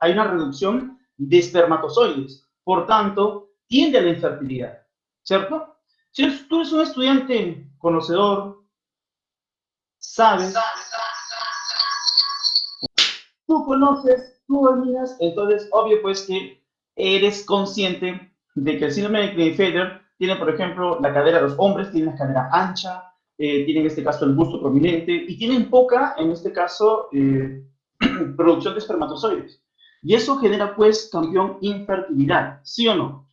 hay una reducción de espermatozoides, por tanto, tiende a la infertilidad, ¿cierto? Si tú eres un estudiante conocedor, sabes, tú conoces, tú dominas, entonces, obvio, pues, que eres consciente de que el síndrome de Klinefelter tiene, por ejemplo, la cadera de los hombres, tienen la cadera ancha, tienen, en este caso, el busto prominente, y tienen poca, en este caso, producción de espermatozoides. Y eso genera, pues, campeón, infertilidad, ¿sí o no?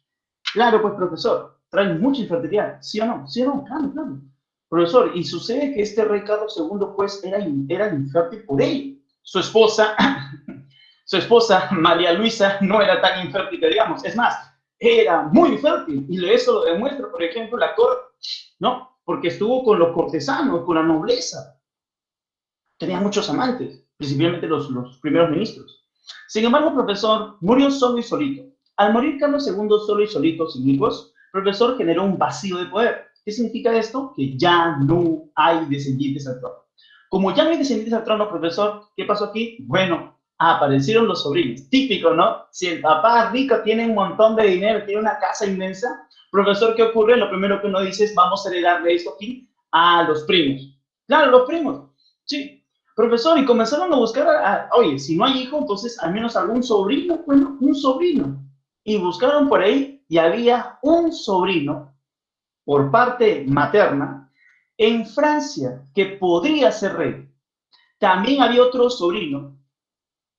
Claro, pues, profesor, traen mucha infertilidad, ¿sí o no? ¿Sí o no? Claro, claro. Profesor, y sucede que este rey Carlos II, pues, era infértil por ello. Su esposa, María Luisa, no era tan infértil que digamos. Es más, era muy fértil. Y eso lo demuestra, por ejemplo, la corte, ¿no? Porque estuvo con los cortesanos, con la nobleza. Tenía muchos amantes, principalmente los primeros ministros. Sin embargo, el profesor murió solo y solito. Al morir Carlos II solo y solito, sin hijos, el profesor generó un vacío de poder. ¿Qué significa esto? Que ya no hay descendientes al trono. Como ya no hay descendientes al trono, profesor, ¿qué pasó aquí? Bueno, aparecieron los sobrinos. Típico, ¿no? Si el papá rico tiene un montón de dinero, tiene una casa inmensa, profesor, ¿qué ocurre? Lo primero que uno dice es, vamos a heredarle esto aquí a los primos. Claro, los primos. Sí. Profesor, y comenzaron a buscar, oye, si no hay hijo, entonces al menos algún sobrino, bueno, un sobrino. Y buscaron por ahí y había un sobrino por parte materna en Francia que podría ser rey. También había otro sobrino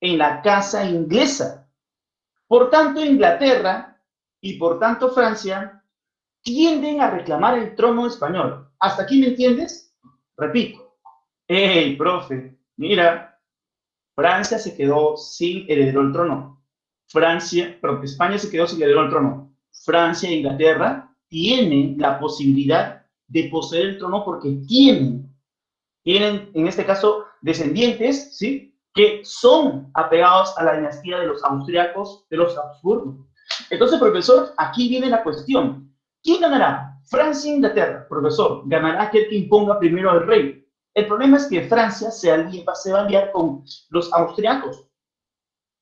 en la casa inglesa. Por tanto, Inglaterra y por tanto Francia tienden a reclamar el trono español. ¿Hasta aquí me entiendes? Repito. Hey, profe, mira, Francia se quedó sin heredero al trono. España se quedó sin heredero al trono. Francia e Inglaterra tienen la posibilidad de poseer el trono porque tienen, en este caso, descendientes, ¿sí? Que son apegados a la dinastía de los austriacos, de los Habsburgo. Entonces, profesor, aquí viene la cuestión. ¿Quién ganará? Francia e Inglaterra. Profesor, ganará aquel que imponga primero al rey. El problema es que Francia se va a aliar con los austriacos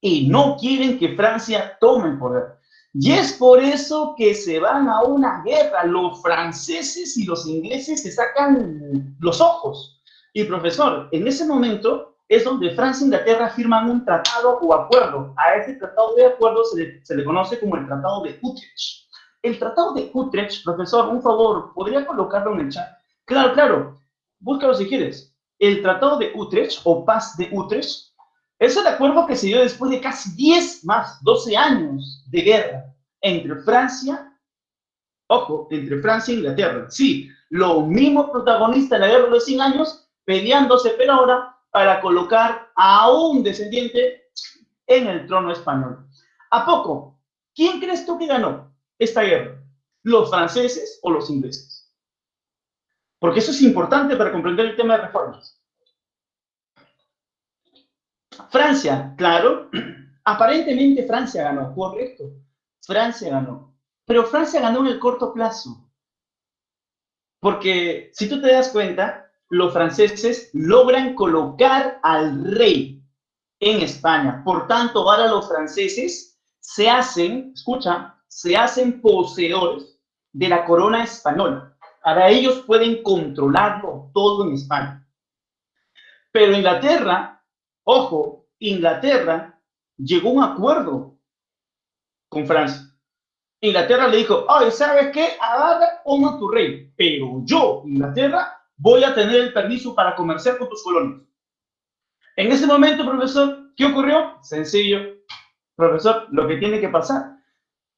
y no quieren que Francia tome el poder. Y es por eso que se van a una guerra. Los franceses y los ingleses se sacan los ojos. Y profesor, en ese momento es donde Francia e Inglaterra firman un tratado o acuerdo. A ese tratado de acuerdo se le conoce como el Tratado de Utrecht. El Tratado de Utrecht, profesor, un favor, ¿podría colocarlo en el chat? Claro, claro. Búscalo si quieres. El Tratado de Utrecht o Paz de Utrecht es el acuerdo que se dio después de casi 12 años de guerra entre Francia, ojo, entre Francia e Inglaterra. Sí, los mismos protagonistas de la guerra de los 100 años peleándose, pero ahora para colocar a un descendiente en el trono español. ¿A poco? ¿Quién crees tú que ganó esta guerra? ¿Los franceses o los ingleses? Porque eso es importante para comprender el tema de reformas. Francia, claro, aparentemente Francia ganó, correcto. Francia ganó. Pero Francia ganó en el corto plazo. Porque si tú te das cuenta, los franceses logran colocar al rey en España. Por tanto, ahora los franceses se hacen, escucha, se hacen poseedores de la corona española. Ahora ellos pueden controlarlo todo en España. Pero Inglaterra, ojo, Inglaterra llegó a un acuerdo con Francia. Inglaterra le dijo, oye, ¿sabes qué? Agarra, ponga tu rey. Pero yo, Inglaterra, voy a tener el permiso para comerciar con tus colonias. En ese momento, profesor, ¿qué ocurrió? Sencillo. Profesor, lo que tiene que pasar.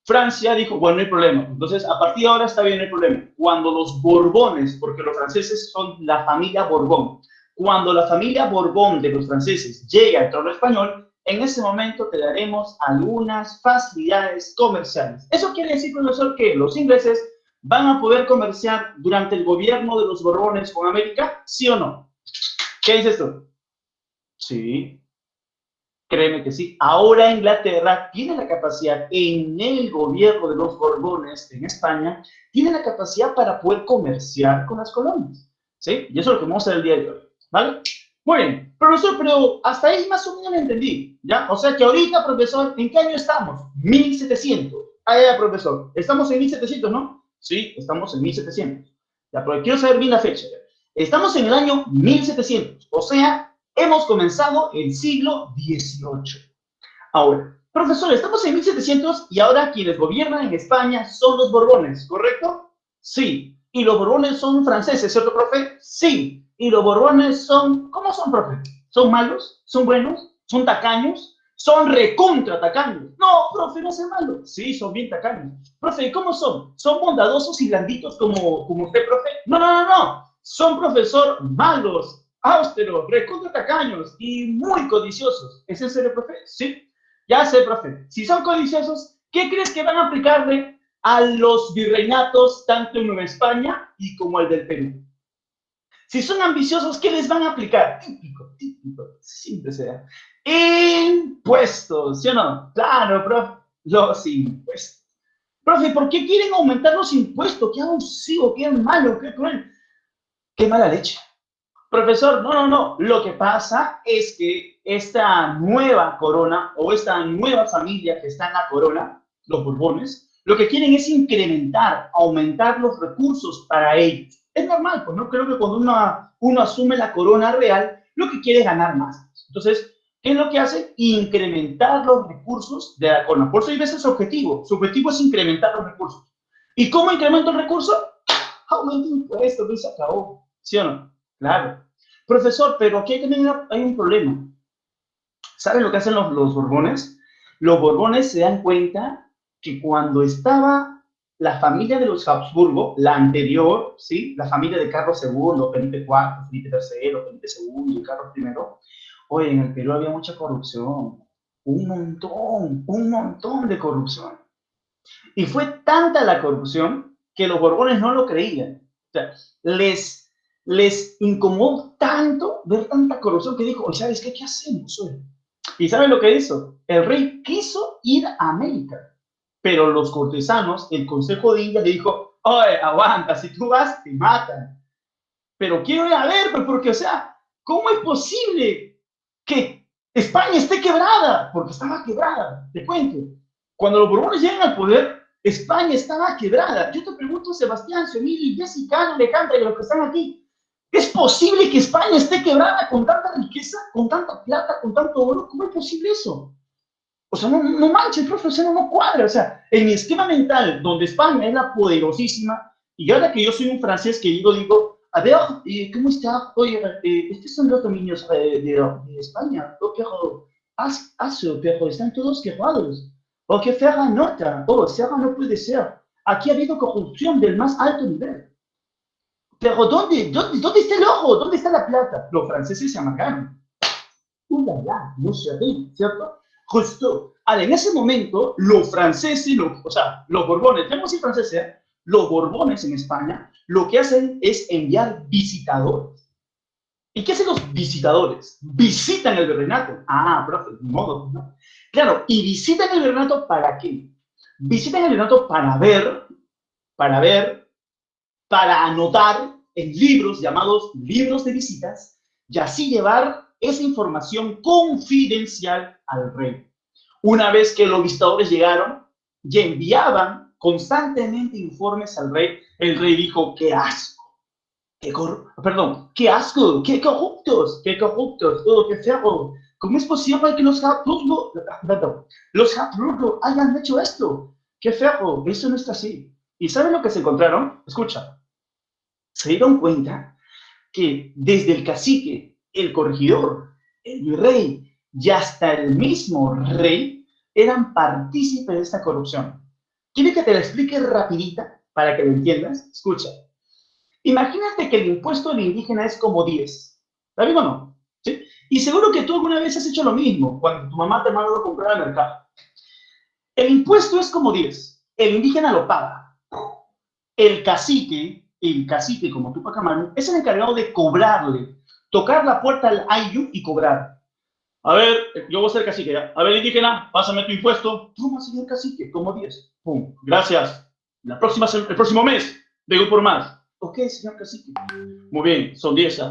Francia dijo, bueno, no hay problema. Entonces, a partir de ahora está bien, no hay problema. Cuando los Borbones, porque los franceses son la familia Borbón, cuando la familia Borbón de los franceses llegue al trono español, en ese momento te daremos algunas facilidades comerciales. Eso quiere decir, profesor, que los ingleses van a poder comerciar durante el gobierno de los Borbones con América, ¿sí o no? ¿Qué dices tú? Sí. Créeme que sí. Ahora Inglaterra tiene la capacidad, en el gobierno de los Borbones en España, tiene la capacidad para poder comerciar con las colonias. ¿Sí? Y eso es lo que vamos a hacer el día de hoy. ¿Vale? Muy bien, profesor, pero hasta ahí más o menos lo entendí, ¿ya? O sea que ahorita, profesor, ¿en qué año estamos? 1700. Ah, ya, profesor, estamos en 1700, ¿no? Sí, estamos en 1700. Ya, pero quiero saber bien la fecha. ¿Ya? Estamos en el año 1700, o sea, hemos comenzado el siglo XVIII. Ahora, profesor, estamos en 1700 y ahora quienes gobiernan en España son los Borbones, ¿correcto? Sí. ¿Y los Borbones son franceses, cierto, profe? Sí. ¿Y los Borbones son, cómo son, profe? ¿Son malos? ¿Son buenos? ¿Son tacaños? Son recontra tacaños. No, profe, no son malos. Sí, son bien tacaños. Profe, ¿cómo son? ¿Son bondadosos y blanditos como usted, profe? No, no, no, no. Son, profesor, malos, austeros, recontra tacaños y muy codiciosos. ¿Es en serio, profe? Sí. Ya sé, profe. Si son codiciosos, ¿qué crees que van a aplicarle a los virreinatos tanto en Nueva España y como el del Perú? Si son ambiciosos, ¿qué les van a aplicar? Típico, típico, siempre sea. Impuestos, ¿sí o no? Claro, profe, los impuestos. Profe, ¿por qué quieren aumentar los impuestos? Qué abusivo, qué malo, qué cruel, qué mala leche. Profesor, no, no, no. Lo que pasa es que esta nueva corona o esta nueva familia que está en la corona, los Borbones, lo que quieren es incrementar, aumentar los recursos para ellos. Es normal, pues no creo que cuando uno asume la corona real, lo que quiere es ganar más. Entonces, ¿qué es lo que hace? Incrementar los recursos de la corona. Por eso ese es su objetivo. Su objetivo es incrementar los recursos. ¿Y cómo incremento el recurso? Aumento impuestos, y se acabó. ¿Sí o no? Claro. Profesor, pero aquí también hay un problema. ¿Saben lo que hacen los Borbones? Los Borbones se dan cuenta que cuando estaba la familia de los Habsburgo, la anterior, ¿sí? La familia de Carlos II, Felipe IV, Felipe III, Felipe II y Carlos I, oye, en el Perú había mucha corrupción. Un montón de corrupción. Y fue tanta la corrupción que los Borbones no lo creían. O sea, les incomodó tanto ver tanta corrupción que dijo, ¿sabes qué? ¿Qué hacemos hoy? ¿Y saben lo que hizo? El rey quiso ir a América, pero los cortesanos, el Consejo de India le dijo, oye, aguanta, si tú vas, te matan. Pero quiero ir a ver, pues, porque, o sea, ¿cómo es posible que España esté quebrada? Porque estaba quebrada, te cuento. Cuando los Borbones llegan al poder, España estaba quebrada. Yo te pregunto, Sebastián, Emilio, Jessica, Alejandra y los que están aquí, ¿es posible que España esté quebrada con tanta riqueza, con tanta plata, con tanto oro? ¿Cómo es posible eso? O sea, no manches, profe, o sea, no cuadra. O sea, en mi esquema mental, donde España es la poderosísima, y ahora que yo soy un francés que digo, a ver, ¿cómo está? Oye, estos son los dominios de España. Oh, pero, pero están todos quebrados. Oh, qué fea nota. Oh, Serra no puede ser. Aquí ha habido corrupción del más alto nivel. Pero ¿dónde está el oro? ¿Dónde está la plata? Los franceses se amagaron. La, no se ríe, ¿cierto? Justo. Ahora, en ese momento, los franceses, o sea, los borbones, tenemos decir franceses, los borbones en España, lo que hacen es enviar visitadores. ¿Y qué hacen los visitadores? Visitan el virreinato. Ah, profe, de modo, ¿no? Claro, ¿y visitan el virreinato para qué? Visitan el virreinato para anotar en libros llamados libros de visitas y así llevar esa información confidencial al rey. Una vez que los visitadores llegaron y enviaban constantemente informes al rey, el rey dijo, qué asco, qué asco, qué corruptos, todo, qué feo. ¿Cómo es posible que los Habsburgo hayan hecho esto? Qué feo, eso no está así. ¿Y saben lo que se encontraron? Escucha, se dieron cuenta que desde el cacique, el corregidor, el virrey y hasta el mismo rey eran partícipes de esta corrupción. ¿Quiere que te la explique rapidita para que lo entiendas? Escucha. Imagínate que el impuesto del indígena es como 10. ¿Está bien o no? ¿Sí? Y seguro que tú alguna vez has hecho lo mismo cuando tu mamá te mandó a comprar al mercado. El impuesto es como 10. El indígena lo paga. El cacique como Tupac Amaru, es el encargado de cobrarle, tocar la puerta al Ayllu y cobrar. A ver, yo voy a ser cacique ya. A ver, indígena, pásame tu impuesto. Toma, señor cacique, como 10. Pum, gracias. El próximo mes, vengo por más. Ok, señor cacique. Muy bien, son 10.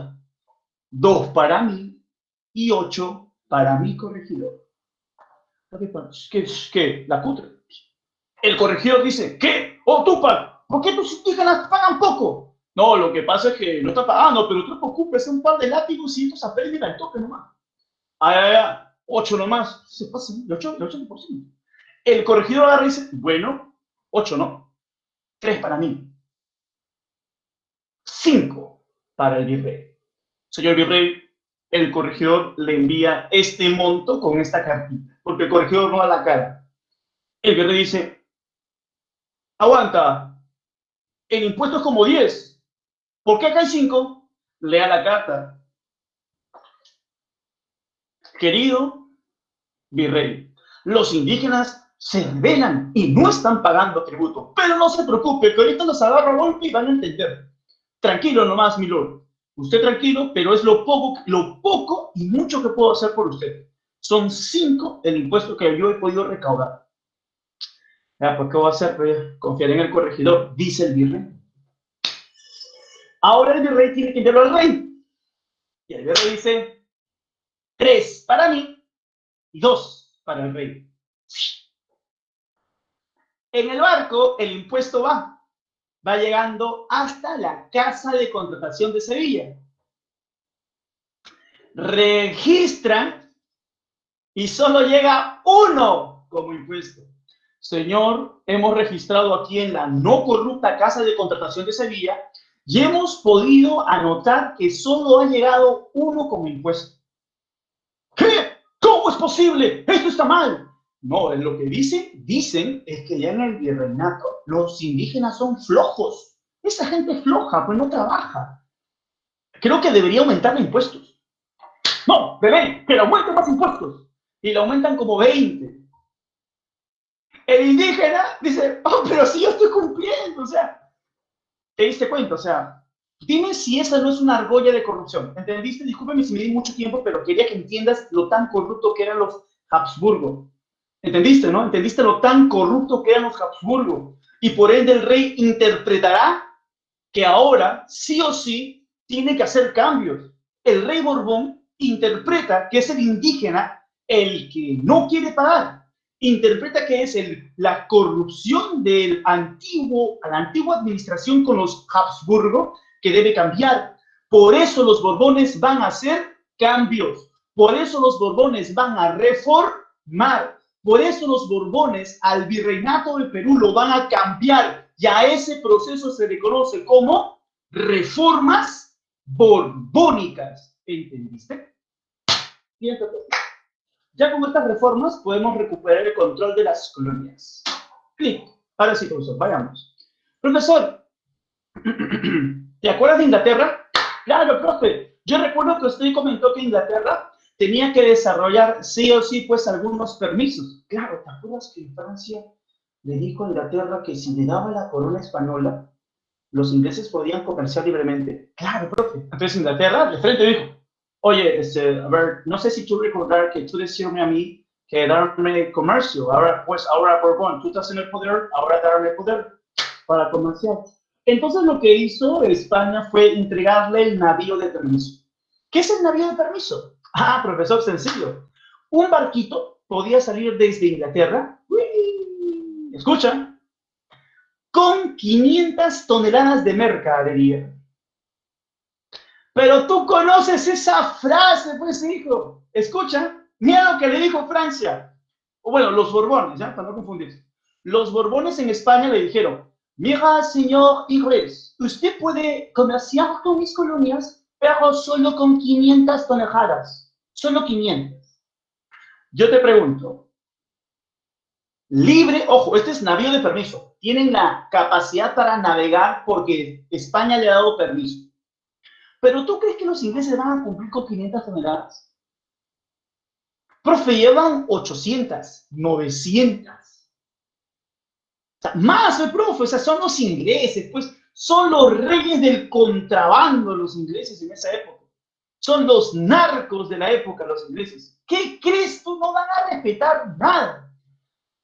2 para mí, y 8 para mi corregidor. ¿Qué? La cutre. El corregidor dice, ¿qué? Oh, Tupac, ¿por qué tus indígenas pagan poco? No, lo que pasa es que no está pagando, pero no te preocupes, un par de látigos y estos apeles, mira, el toque nomás. 8 nomás. Se pasa, el 80%. El corregidor agarra y dice, bueno, 8 no, 3 para mí. 5 para el virrey. Señor virrey, el corregidor le envía este monto con esta cartita, porque el corregidor no da la cara. El virrey dice, aguanta, el impuesto es como 10. ¿Por qué acá hay 5? Lea la carta. Querido virrey, los indígenas se rebelan y no están pagando tributo, pero no se preocupe, que ahorita los agarro a golpe y van a entender. Tranquilo nomás, mi lord. Usted tranquilo, pero es lo poco y mucho que puedo hacer por usted. Son 5 el impuesto que yo he podido recaudar. Ya, pues, ¿qué voy a hacer? Pues, confiar en el corregidor, dice el virrey. Ahora el virrey tiene que enviarlo al rey. Y el virrey dice, 3 para mí y 2 para el rey. En el barco, el impuesto va llegando hasta la Casa de Contratación de Sevilla. Registran y solo llega 1 como impuesto. Señor, hemos registrado aquí en la no corrupta Casa de Contratación de Sevilla y hemos podido anotar que solo ha llegado 1 como impuesto. ¿Qué? ¿Cómo es posible? Esto está mal. No, es lo que dicen es que ya en el virreinato los indígenas son flojos. Esa gente floja, pues no trabaja. Creo que debería aumentar los impuestos. No, bebé, que le aumenten más impuestos. Y le aumentan como 20. El indígena dice, oh, pero si yo estoy cumpliendo, o sea, ¿te diste cuenta? O sea, dime si esa no es una argolla de corrupción. ¿Entendiste? Discúlpeme si me di mucho tiempo, pero quería que entiendas lo tan corrupto que eran los Habsburgo. ¿Entendiste, no? ¿Entendiste lo tan corrupto que eran los Habsburgo? Y por ende el rey interpretará que ahora, sí o sí, tiene que hacer cambios. El rey Borbón interpreta que es el indígena el que no quiere pagar. Interpreta que es la corrupción de la antigua administración con los Habsburgo que debe cambiar. Por eso los Borbones van a hacer cambios. Por eso los Borbones van a reformar. Por eso los Borbones al virreinato del Perú lo van a cambiar. Y a ese proceso se le conoce como reformas borbónicas. ¿Entendiste? Bien, ya con estas reformas podemos recuperar el control de las colonias. Clic. Ahora sí, profesor, vayamos. Profesor, ¿te acuerdas de Inglaterra? Claro, profe. Yo recuerdo que usted comentó que Inglaterra tenía que desarrollar sí o sí pues algunos permisos. Claro, ¿te acuerdas que Francia le dijo a Inglaterra que si le daba la corona española, los ingleses podían comerciar libremente? Claro, profe. Entonces Inglaterra de frente dijo, oye, a ver, no sé si tú recordar que tú decirme a mí que darme comercio, ahora Borbón, tú estás en el poder, ahora darme poder para comerciar. Entonces lo que hizo España fue entregarle el navío de permiso. ¿Qué es el navío de permiso? Ah, profesor, sencillo. Un barquito podía salir desde Inglaterra, escucha, con 500 toneladas de mercadería. Pero tú conoces esa frase, pues, hijo. Escucha, mira lo que le dijo Francia. O bueno, los Borbones, ¿ya? Para no confundirse. Los Borbones en España le dijeron, mira, señor Inglés, usted puede comerciar con mis colonias, pero solo con 500 toneladas. Solo 500. Yo te pregunto, libre, ojo, este es navío de permiso. Tienen la capacidad para navegar porque España le ha dado permiso. Pero ¿tú crees que los ingleses van a cumplir con 500 toneladas? Profe, llevan 800, 900. O sea, más, profe, o sea, son los ingleses, pues, son los reyes del contrabando los ingleses en esa época. Son los narcos de la época los ingleses. ¿Qué crees tú? No van a respetar nada.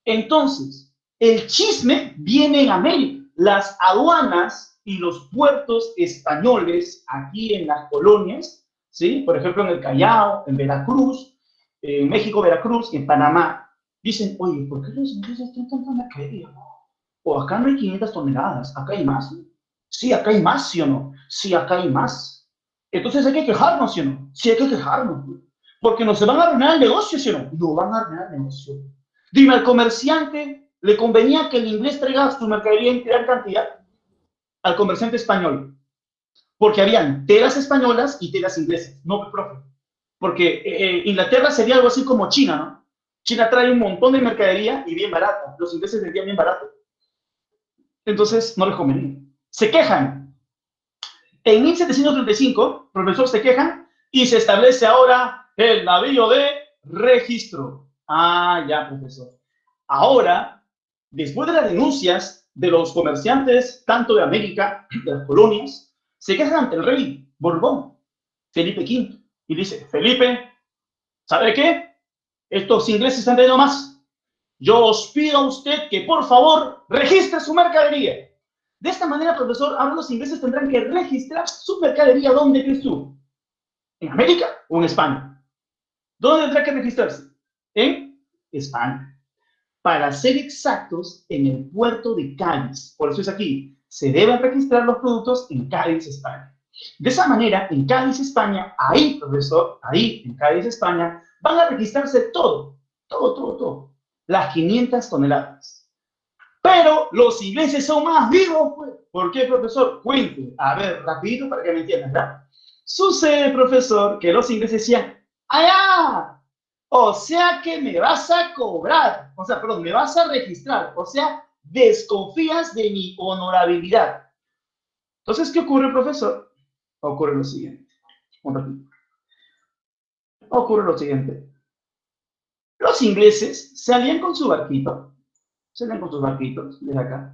Entonces, el chisme viene en América. Las aduanas y los puertos españoles aquí en las colonias ¿sí? Por ejemplo, en el Callao, en Veracruz, en México, Veracruz, en Panamá. Dicen, oye, ¿por qué los ingleses tienen tanta mercadería? O acá no hay 500 toneladas, acá hay más. ¿No? Sí, acá hay más, ¿sí o no? Sí, acá hay más. Entonces hay que quejarnos, ¿sí o no? Sí, hay que quejarnos. ¿No? Porque nos se van a arruinar el negocio, ¿sí o no? No van a arruinar el negocio. Dime, al comerciante le convenía que el inglés traiga su mercadería en gran cantidad al comerciante español. Porque habían telas españolas y telas inglesas. No, profe. Porque Inglaterra sería algo así como China, ¿no? China trae un montón de mercadería y bien barata. Los ingleses vendían bien barato. Entonces, no les convenía. Se quejan. En 1735, profesor, se quejan y se establece ahora el navío de registro. Ah, ya, profesor. Ahora, después de las denuncias de los comerciantes, tanto de América, de las colonias, se quejan ante el rey Borbón, Felipe V, y dice, Felipe, ¿sabe qué? Estos ingleses están teniendo más. Yo os pido a usted que por favor registre su mercadería. De esta manera, profesor, ahora los ingleses tendrán que registrar su mercadería. ¿Dónde crees tú? ¿En América o en España? ¿Dónde tendrá que registrarse? En España. Para ser exactos, en el puerto de Cádiz. Por eso es aquí. Se deben registrar los productos en Cádiz, España. De esa manera, en Cádiz, España, ahí, profesor, ahí, en Cádiz, España, van a registrarse todo, todo, todo, todo. Las 500 toneladas. Pero los ingleses son más vivos, pues. ¿Por qué, profesor? Cuente. A ver, rapidito para que me entiendan, ¿verdad? Sucede, profesor, que los ingleses decían, ¡allá! O sea que me vas a cobrar. O sea, perdón, me vas a registrar. O sea, desconfías de mi honorabilidad. Entonces, ¿qué ocurre, profesor? Ocurre lo siguiente. Un ratito. Ocurre lo siguiente. Los ingleses salían con su barquito. Salían con sus barquitos, desde acá,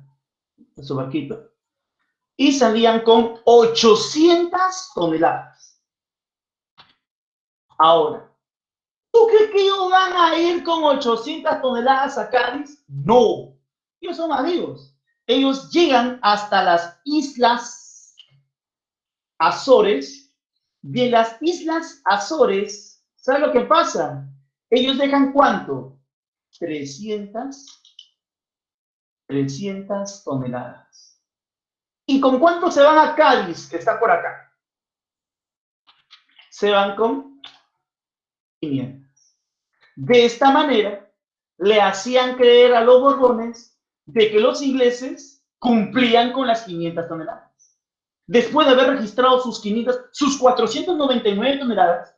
de su barquito. Y salían con 800 toneladas. Ahora, ¿tú crees que ellos van a ir con 800 toneladas a Cádiz? No. Ellos son amigos. Ellos llegan hasta las islas Azores. De las islas Azores, ¿sabes lo que pasa? Ellos dejan ¿cuánto? 300 toneladas. ¿Y con cuánto se van a Cádiz, que está por acá? Se van con 500. De esta manera, le hacían creer a los borbones de que los ingleses cumplían con las 500 toneladas. Después de haber registrado sus 499 toneladas,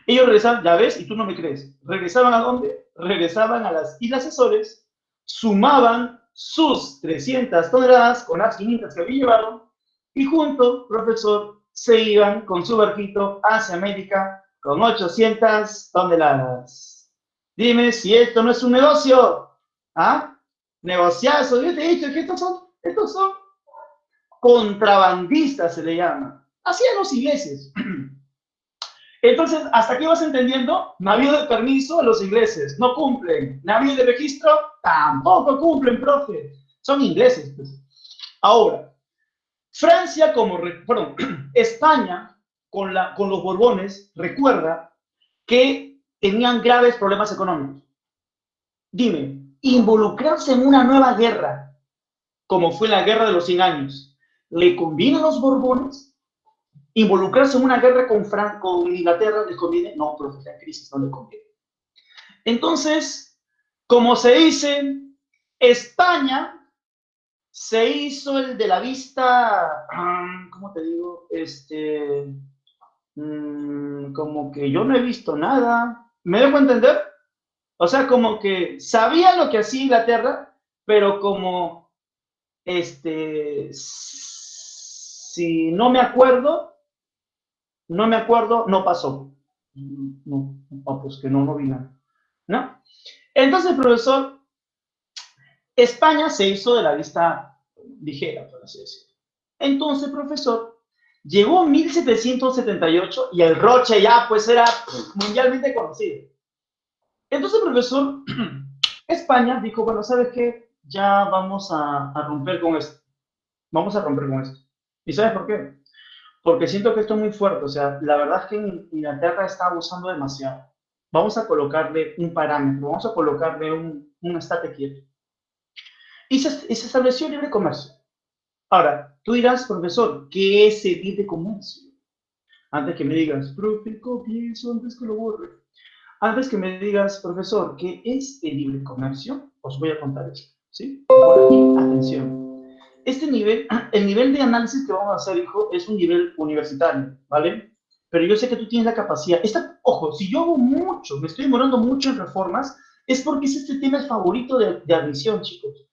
ellos regresaban, ya ves, y tú no me crees, ¿regresaban a dónde? Regresaban a las Islas Azores, sumaban sus 300 toneladas con las 500 que habían llevado, y juntos, profesor, se iban con su barquito hacia América con 800 toneladas. Dime si esto no es un negocio. ¿Ah? Negociazo. Yo te he dicho que estos son contrabandistas, se le llama. Así a los ingleses. Entonces, hasta aquí vas entendiendo, navío de permiso, los ingleses no cumplen. Navío de registro, tampoco cumplen, profe. Son ingleses. Pues. Ahora, Francia perdón, España con los Borbones, recuerda que tenían graves problemas económicos. Dime, involucrarse en una nueva guerra, como fue la Guerra de los 100 años, ¿le conviene a los Borbones? ¿Involucrarse en una guerra con Inglaterra les conviene? No, profe, la crisis no le conviene. Entonces, como se dice, España se hizo el de la vista, ¿cómo te digo? Como que yo no he visto nada. ¿Me dejo entender? O sea, como que sabía lo que hacía Inglaterra, pero como, si no me acuerdo, no pasó. No, pues que no vi nada. ¿No? Entonces, profesor, España se hizo de la vista ligera, por así decirlo. Entonces, profesor, llegó 1778 y el Roche ya pues era mundialmente conocido. Entonces, profesor, España dijo, bueno, ¿sabes qué? Ya vamos a romper con esto. Vamos a romper con esto. ¿Y sabes por qué? porque siento que esto es muy fuerte. O sea, la verdad es que en Inglaterra está abusando demasiado. Vamos a colocarle un parámetro, vamos a colocarle un estate quieto. Y se estableció libre comercio. Ahora, tú dirás, profesor, ¿qué es el libre comercio? Antes que me digas, profe, copie eso antes que lo borre. Antes que me digas, profesor, ¿qué es el libre comercio? Os voy a contar eso, ¿sí? Por aquí, atención. Este nivel, el nivel de análisis que vamos a hacer, hijo, es un nivel universitario, ¿vale? Pero yo sé que tú tienes la capacidad. Ojo, si yo hago mucho, me estoy demorando mucho en reformas, es porque es este tema el favorito de admisión, chicos.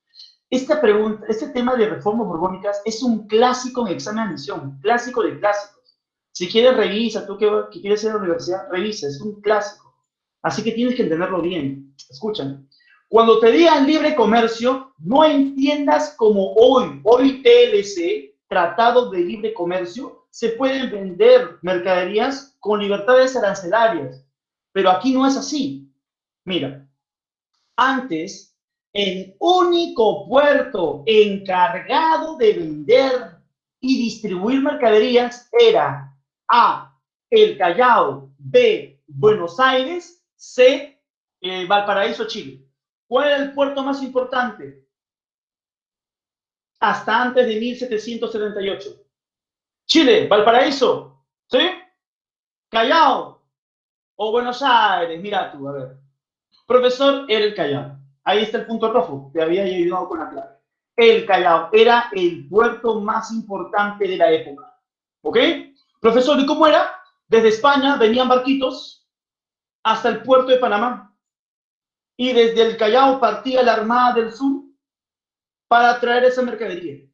Esta pregunta, este tema de reformas borbónicas es un clásico en examen de admisión, clásico de clásicos. Si quieres, revisa, tú que quieres ir a la universidad, revisa, es un clásico. Así que tienes que entenderlo bien. Escuchen. Cuando te digan libre comercio, no entiendas como hoy TLC, Tratado de Libre Comercio, se pueden vender mercaderías con libertades arancelarias. Pero aquí no es así. Mira, antes, el único puerto encargado de vender y distribuir mercaderías era A, el Callao, B, Buenos Aires, C, Valparaíso, Chile. ¿Cuál era el puerto más importante? Hasta antes de 1778. Chile, Valparaíso, ¿sí? Callao o Buenos Aires, mira tú, a ver. Profesor, era el Callao. Ahí está el punto rojo, te había ayudado con la clave. El Callao era el puerto más importante de la época. ¿Ok? Profesor, ¿y cómo era? Desde España venían barquitos hasta el puerto de Panamá. Y desde el Callao partía la Armada del Sur para traer esa mercadería.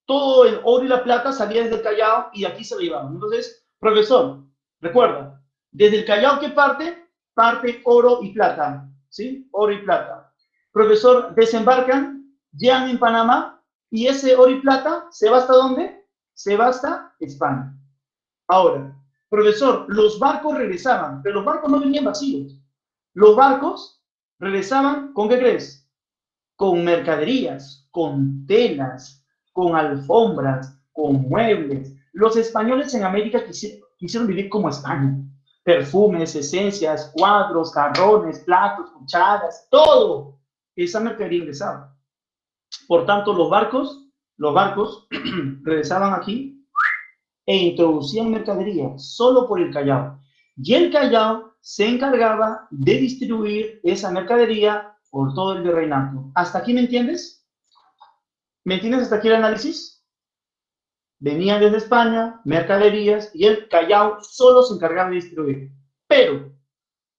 Todo el oro y la plata salía desde el Callao y aquí se lo llevaban. Entonces, profesor, recuerda, desde el Callao que parte oro y plata. ¿Sí? Oro y plata. Profesor, desembarcan, llegan en Panamá y ese oro y plata se va hasta ¿dónde? Se va hasta España. Ahora, profesor, los barcos regresaban, pero los barcos no venían vacíos. Los barcos regresaban, ¿con qué crees? Con mercaderías, con telas, con alfombras, con muebles. Los españoles en América quisieron vivir como España. Perfumes, esencias, cuadros, jarrones, platos, cucharas, todo. Esa mercadería ingresaba. Por tanto, los barcos regresaban aquí e introducían mercadería solo por el Callao. Y el Callao se encargaba de distribuir esa mercadería por todo el virreinato. ¿Hasta aquí me entiendes? ¿Me entiendes hasta aquí el análisis? Venían desde España, mercaderías, y el Callao solo se encargaba de distribuir. Pero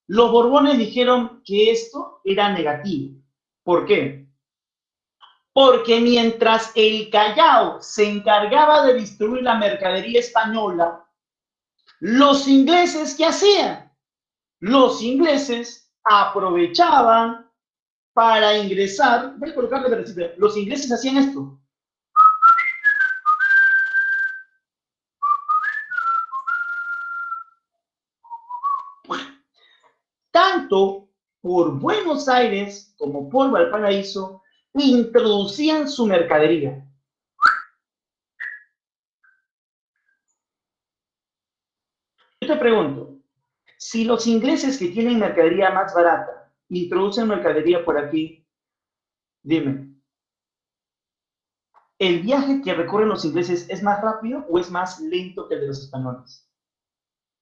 los Borbones dijeron que esto era negativo. ¿Por qué? Porque mientras el Callao se encargaba de distribuir la mercadería española, los ingleses, ¿qué hacían? Los ingleses aprovechaban para ingresar. Voy a colocarle de principio. Los ingleses hacían esto. Tanto por Buenos Aires como por Valparaíso introducían su mercadería. Yo te pregunto, si los ingleses que tienen mercadería más barata introducen mercadería por aquí, dime, ¿el viaje que recorren los ingleses es más rápido o es más lento que el de los españoles?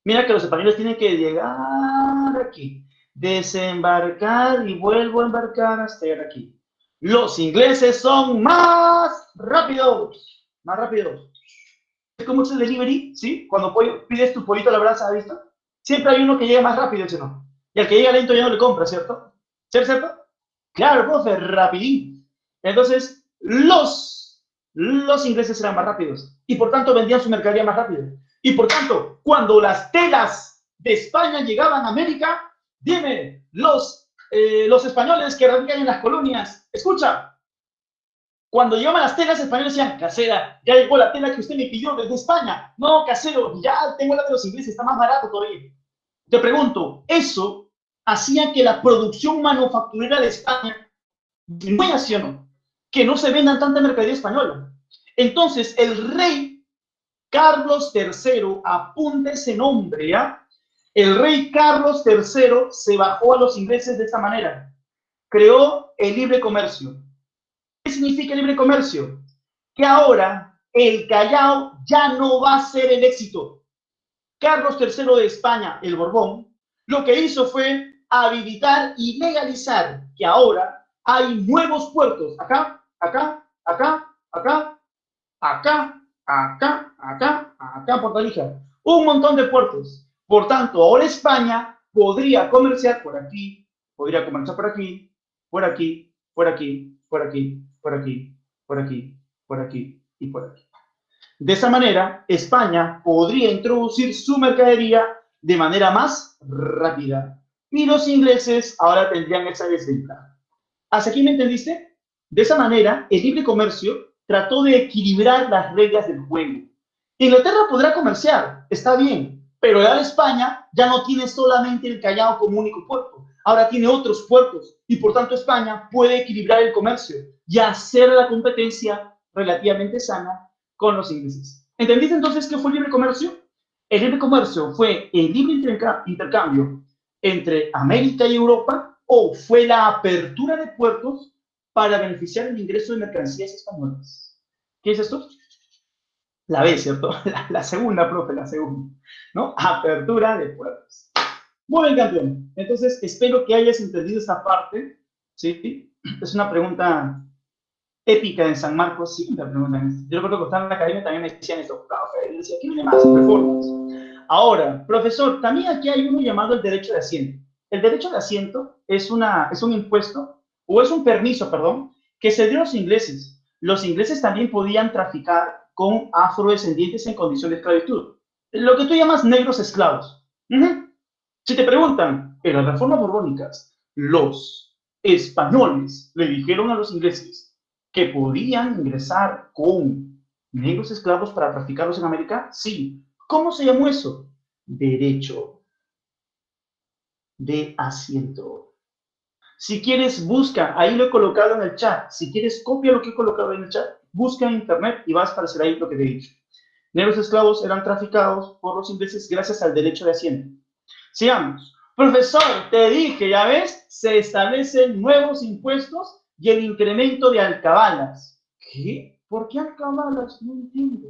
Mira que los españoles tienen que llegar aquí, desembarcar y vuelvo a embarcar hasta llegar aquí. Los ingleses son más rápidos, más rápidos. Es como el delivery, ¿sí? Cuando pides tu pollito a la brasa, ¿has visto? Siempre hay uno que llega más rápido, ¿sí o no? Y al que llega lento ya no le compra, ¿cierto? ¿Cierto? Claro, profe, rapidín. Entonces, los ingleses eran más rápidos y por tanto vendían su mercadería más rápido. Y por tanto, cuando las telas de España llegaban a América, dime, los españoles que radican en las colonias, escucha, cuando llegaban las telas, los españoles decían, casera, ya llegó la tela que usted me pidió desde España. No, casero, ya tengo la de los ingleses, está más barato todavía. Te pregunto, ¿eso hacía que la producción manufacturera de España disminuya, sí o no? Que no se vendan tanta mercadería española. Entonces, el rey Carlos III, apunta ese nombre, ¿ya? El rey Carlos III se bajó a los ingleses de esta manera. Creó el libre comercio. ¿Qué significa el libre comercio? Que ahora el Callao ya no va a ser el éxito. Carlos III de España, el Borbón, lo que hizo fue habilitar y legalizar que ahora hay nuevos puertos. Acá, acá, acá, acá, acá, acá, acá, acá, Portalija. Un montón de puertos. Por tanto, ahora España podría comerciar por aquí, podría comerciar por aquí, por aquí, por aquí, por aquí, por aquí, por aquí, por aquí y por aquí. De esa manera, España podría introducir su mercadería de manera más rápida. Y los ingleses ahora tendrían esa desventaja. ¿Hasta aquí me entendiste? De esa manera, el libre comercio trató de equilibrar las reglas del juego. Inglaterra podrá comerciar, está bien, pero ya España ya no tiene solamente el Callao como único puerto, ahora tiene otros puertos y por tanto España puede equilibrar el comercio y hacer la competencia relativamente sana con los ingleses. ¿Entendiste entonces qué fue el libre comercio? El libre comercio fue el libre intercambio entre América y Europa o fue la apertura de puertos para beneficiar el ingreso de mercancías españolas. ¿Qué es esto? La B, ¿cierto? La segunda, profe, la segunda, ¿no? Apertura de puertos. Muy bien, campeón. Entonces, espero que hayas entendido esta parte, ¿sí? Es una pregunta épica en San Marcos, siempre preguntan esto. Yo recuerdo que estaba en la academia también me decían esto, profe, decía, ¿qué viene más? Reformas. Ahora, profesor, también aquí hay uno llamado el derecho de asiento. El derecho de asiento es un impuesto, o es un permiso, perdón, que se dio a los ingleses. Los ingleses también podían traficar con afrodescendientes en condición de esclavitud. Lo que tú llamas negros esclavos. Si te preguntan, en las reformas borbónicas, los españoles le dijeron a los ingleses que podían ingresar con negros esclavos para traficarlos en América, sí. ¿Cómo se llamó eso? Derecho de asiento. Si quieres, busca, ahí lo he colocado en el chat. Si quieres, copia lo que he colocado en el chat, busca en internet y vas a aparecer ahí lo que te he dicho. Negros esclavos eran traficados por los ingleses gracias al derecho de asiento. Sigamos. Profesor, te dije, ya ves, se establecen nuevos impuestos y el incremento de alcabalas. ¿Qué? ¿Por qué alcabalas? No entiendo.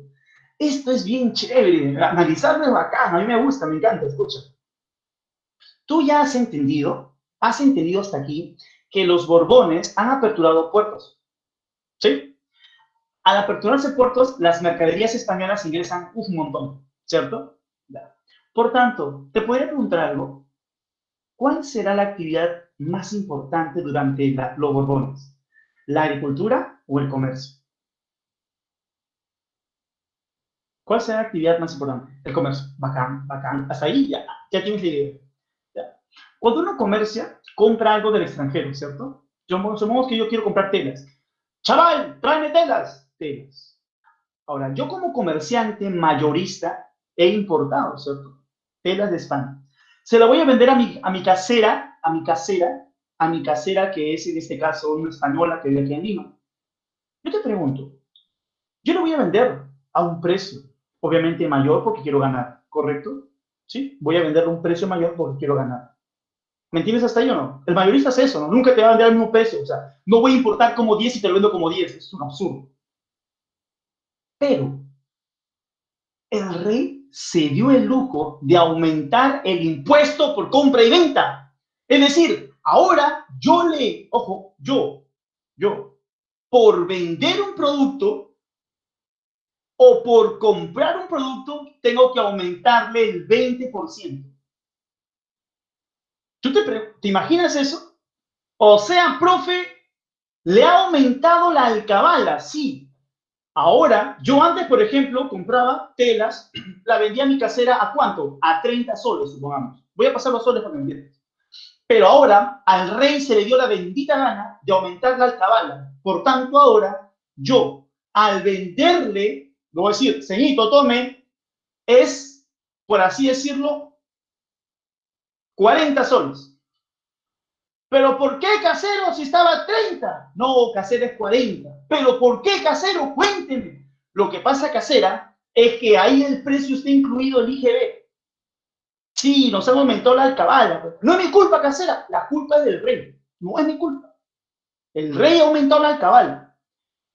Esto es bien chévere. Analizarlo es bacán. A mí me gusta, me encanta. Escucha. Tú ya has entendido hasta aquí que los Borbones han aperturado puertos. ¿Sí? Al aperturarse puertos, las mercaderías españolas ingresan un montón, ¿cierto? Por tanto, te podría preguntar algo. ¿Cuál será la actividad más importante durante los Borbones? ¿La agricultura o el comercio? ¿Cuál será la actividad más importante? El comercio. Bacán, bacán. Hasta ahí ya tienes la idea. ¿Ya? Cuando uno comercia, compra algo del extranjero, ¿cierto? Supongamos que yo quiero comprar telas. Chaval, tráeme telas. Telas. Ahora, yo como comerciante mayorista he importado, ¿cierto? Telas de España. Se la voy a vender a mi casera, que es en este caso una española que vive aquí en Lima. Yo te pregunto, yo le voy a vender a un precio, obviamente mayor porque quiero ganar, ¿correcto? ¿Sí? Voy a venderle a un precio mayor porque quiero ganar. ¿Me entiendes hasta ahí o no? El mayorista es eso, ¿no? Nunca te va a vender al mismo precio. O sea, no voy a importar como 10 y te lo vendo como 10. Es un absurdo. Pero el rey se dio el lujo de aumentar el impuesto por compra y venta. Es decir, ahora yo, por vender un producto o por comprar un producto, tengo que aumentarle el 20%. ¿Tú te imaginas eso? O sea, profe, le ha aumentado la alcabala, sí. Ahora, yo antes, por ejemplo, compraba telas, la vendía a mi casera ¿a cuánto? A 30 soles, supongamos. Voy a pasar los soles para que me entiendas. Pero ahora al rey se le dio la bendita gana de aumentar la alcabala. Por tanto, ahora yo, al venderle, lo voy a decir, ceñito, tome, es, por así decirlo, 40 soles. ¿Pero por qué, casero, si estaba 30? No, casera es 40. ¿Pero por qué, casero? Cuénteme. Lo que pasa, casera, Es que ahí el precio está incluido el IGB. Sí, nos han aumentado la alcabala. No es mi culpa, casera. La culpa es del rey. No es mi culpa. El rey ha aumentado la alcabala.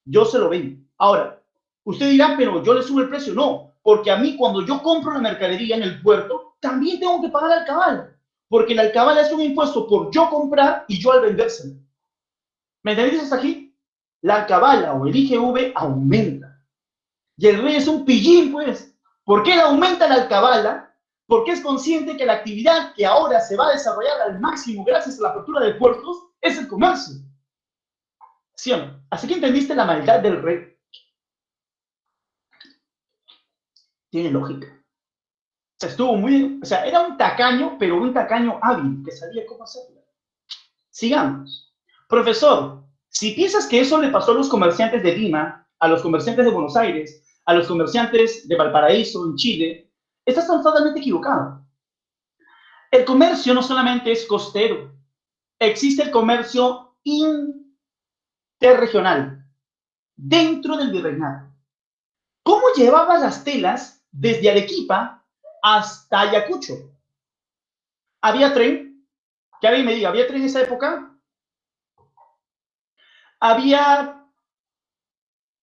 Yo se lo vendo. Ahora, usted dirá, pero yo le subo el precio. No, porque a mí cuando yo compro la mercadería en el puerto, también tengo que pagar la alcabala. Porque la alcabala es un impuesto por yo comprar y yo al vendérselo. ¿Me entendéis hasta aquí? La alcabala o el IGV aumenta. Y el rey es un pillín, pues. ¿Por qué aumenta la alcabala? Porque es consciente que la actividad que ahora se va a desarrollar al máximo gracias a la apertura de puertos es el comercio. ¿Sí o no? Así que entendiste la maldad del rey. Tiene lógica. O sea, estuvo muy... O sea, era un tacaño, pero un tacaño hábil, que sabía cómo hacerlo. Sigamos. Profesor, si piensas que eso le pasó a los comerciantes de Lima, a los comerciantes de Buenos Aires, a los comerciantes de Valparaíso, en Chile, estás totalmente equivocado. El comercio no solamente es costero, existe el comercio interregional, dentro del virreinato. ¿Cómo llevabas las telas desde Arequipa hasta Ayacucho? ¿Había tren? Que alguien me diga, ¿había tren en esa época? ¿Había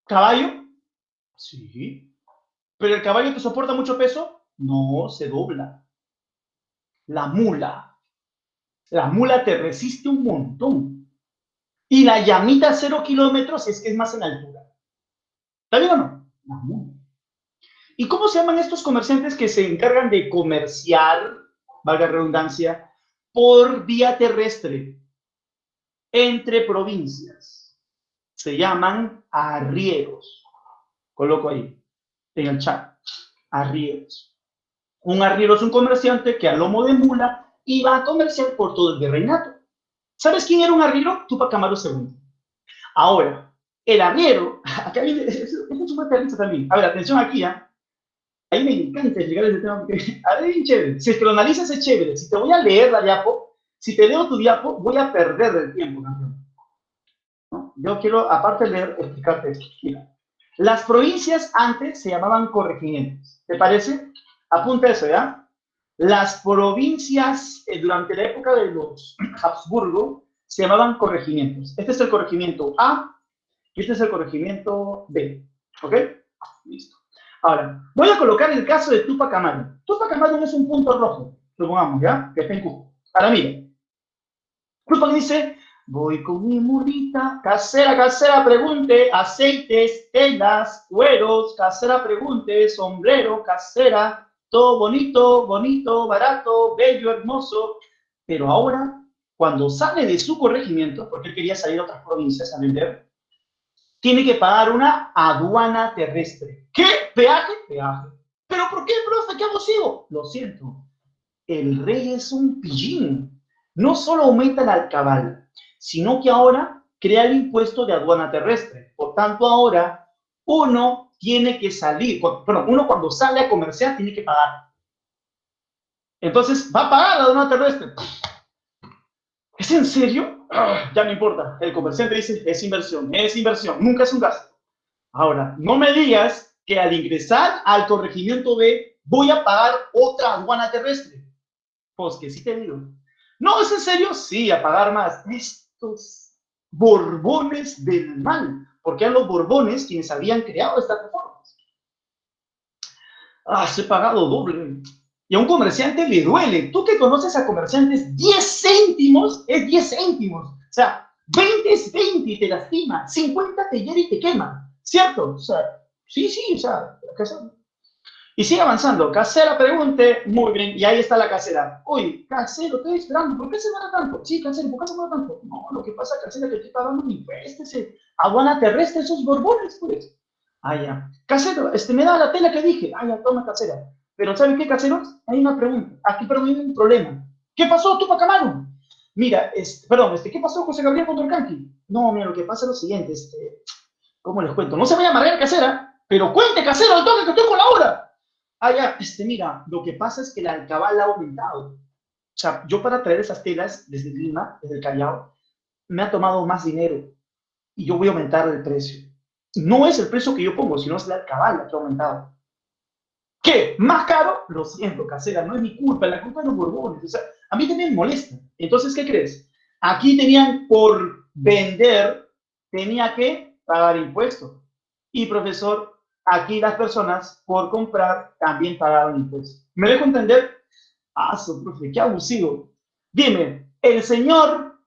caballo? Sí. ¿Pero el caballo te soporta mucho peso? No, se dobla. La mula. La mula te resiste un montón. Y la llamita a 0 kilómetros es que es más en altura. ¿Está bien o no? La mula. ¿Y cómo se llaman estos comerciantes que se encargan de comerciar, valga la redundancia, por vía terrestre entre provincias? Se llaman arrieros. Coloco ahí, en el chat. Arrieros. Un arriero es un comerciante que a lomo de mula iba a comerciar por todo el virreinato. ¿Sabes quién era un arriero? Túpac Amaru II. Ahora, el arriero, acá viene, es un materialista también. A ver, atención aquí, ¿eh? Ahí me encanta explicar ese tema porque, a ver, bien chévere. Si es que lo analizas es chévere. Si te voy a leer la diapo, si te leo tu diapo, voy a perder el tiempo, campeón. ¿No? Yo quiero, aparte de leer, explicarte esto. Mira, las provincias antes se llamaban corregimientos. ¿Te parece? Apunta eso, ¿ya? Las provincias durante la época de los Habsburgo se llamaban corregimientos. Este es el corregimiento A y este es el corregimiento B. ¿Ok? Listo. Ahora, voy a colocar el caso de Túpac Amaru. Túpac Amaru es un punto rojo, supongamos, ¿ya? Que está en Cusco. Ahora, mira. Túpac dice, voy con mi mulita, casera, casera, pregunte, aceites, telas, cueros, casera, pregunte, sombrero, casera, todo bonito, bonito, barato, bello, hermoso. Pero ahora, cuando sale de su corregimiento, porque él quería salir a otras provincias a vender, tiene que pagar una aduana terrestre. ¿Qué? ¿Peaje? Peaje. ¿Pero por qué, profe? ¿Qué abusivo? Lo siento. El rey es un pillín. No solo aumenta la alcabala, sino que ahora crea el impuesto de aduana terrestre. Por tanto, ahora uno tiene que salir, perdón, uno cuando sale a comerciar tiene que pagar. Entonces, va a pagar la aduana terrestre. ¿Es en serio? Ya no importa. El comerciante dice, es inversión, nunca es un gasto. Ahora, no me digas que al ingresar al corregimiento B voy a pagar otra aduana terrestre. Pues que sí te digo. ¿No es en serio? Sí, a pagar más. Estos borbones del mal. Porque eran los borbones quienes habían creado estas reformas. Se ha pagado doble. Y a un comerciante le duele. Tú que conoces a comerciantes, 10 céntimos es 10 céntimos. O sea, 20 es 20 y te lastima. 50 te hiere y te quema. ¿Cierto? O sea, sí, o sea, y sigue avanzando. Casera, pregunte. Muy bien. Y ahí está la casera. Uy, casero, estoy esperando. ¿Por qué se demora tanto? Sí, casero, ¿por qué se demora tanto? No, lo que pasa, casera, que estoy pagando un impuesto. Aduana terrestre, esos borbones, pues. Ya. Casero, me da la tela que dije. Ya, toma, casera. Pero ¿saben qué, caseros? Hay una pregunta. Aquí, perdón, hay un problema. ¿Qué pasó, Túpac Amaru? Mira, ¿qué pasó, José Gabriel Condorcanqui? No, mira, lo que pasa es lo siguiente, ¿cómo les cuento? No se vaya a amargar, casera, pero cuente, casero, al toque que estoy con la hora. Ya, mira, lo que pasa es que la alcabala ha aumentado. O sea, yo para traer esas telas desde Lima, desde el Callao, me ha tomado más dinero y yo voy a aumentar el precio. No es el precio que yo pongo, sino es la alcabala que ha aumentado. ¿Qué? ¿Más caro? Lo siento, casera, no es mi culpa, la culpa de los Borbones. O sea, a mí también me molesta. Entonces, ¿qué crees? Aquí tenían por vender, tenía que pagar impuestos. Y profesor, aquí las personas por comprar también pagaron impuestos. ¿Me dejo entender? Ah, profe, qué abusivo. Dime, el señor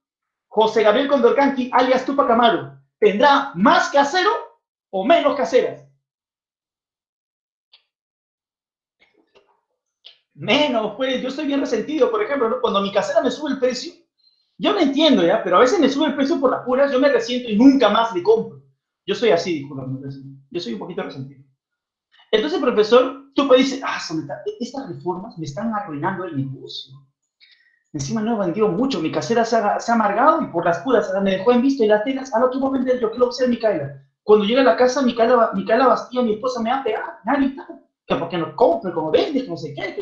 José Gabriel Condorcanqui, alias Tupac Amaru, ¿tendrá más casero o menos caseras? Menos, pues, yo estoy bien resentido, por ejemplo, ¿no? Cuando mi casera me sube el precio, yo no entiendo, ¿ya? Pero a veces me sube el precio por las puras, yo me resiento y nunca más le compro. Yo soy así, dijo la yo soy un poquito resentido. Entonces, profesor, tú me dices, estas reformas me están arruinando el negocio. Encima no he vendido mucho, mi casera se ha amargado y por las puras me dejó en visto y las telas, lo quiero vender yo, ¿qué lo va a hacer Micaela? Cuando llega a la casa, Micaela Bastía, mi esposa, me va a pegar, nadie está. Que porque no compre, como vendes, no sé qué,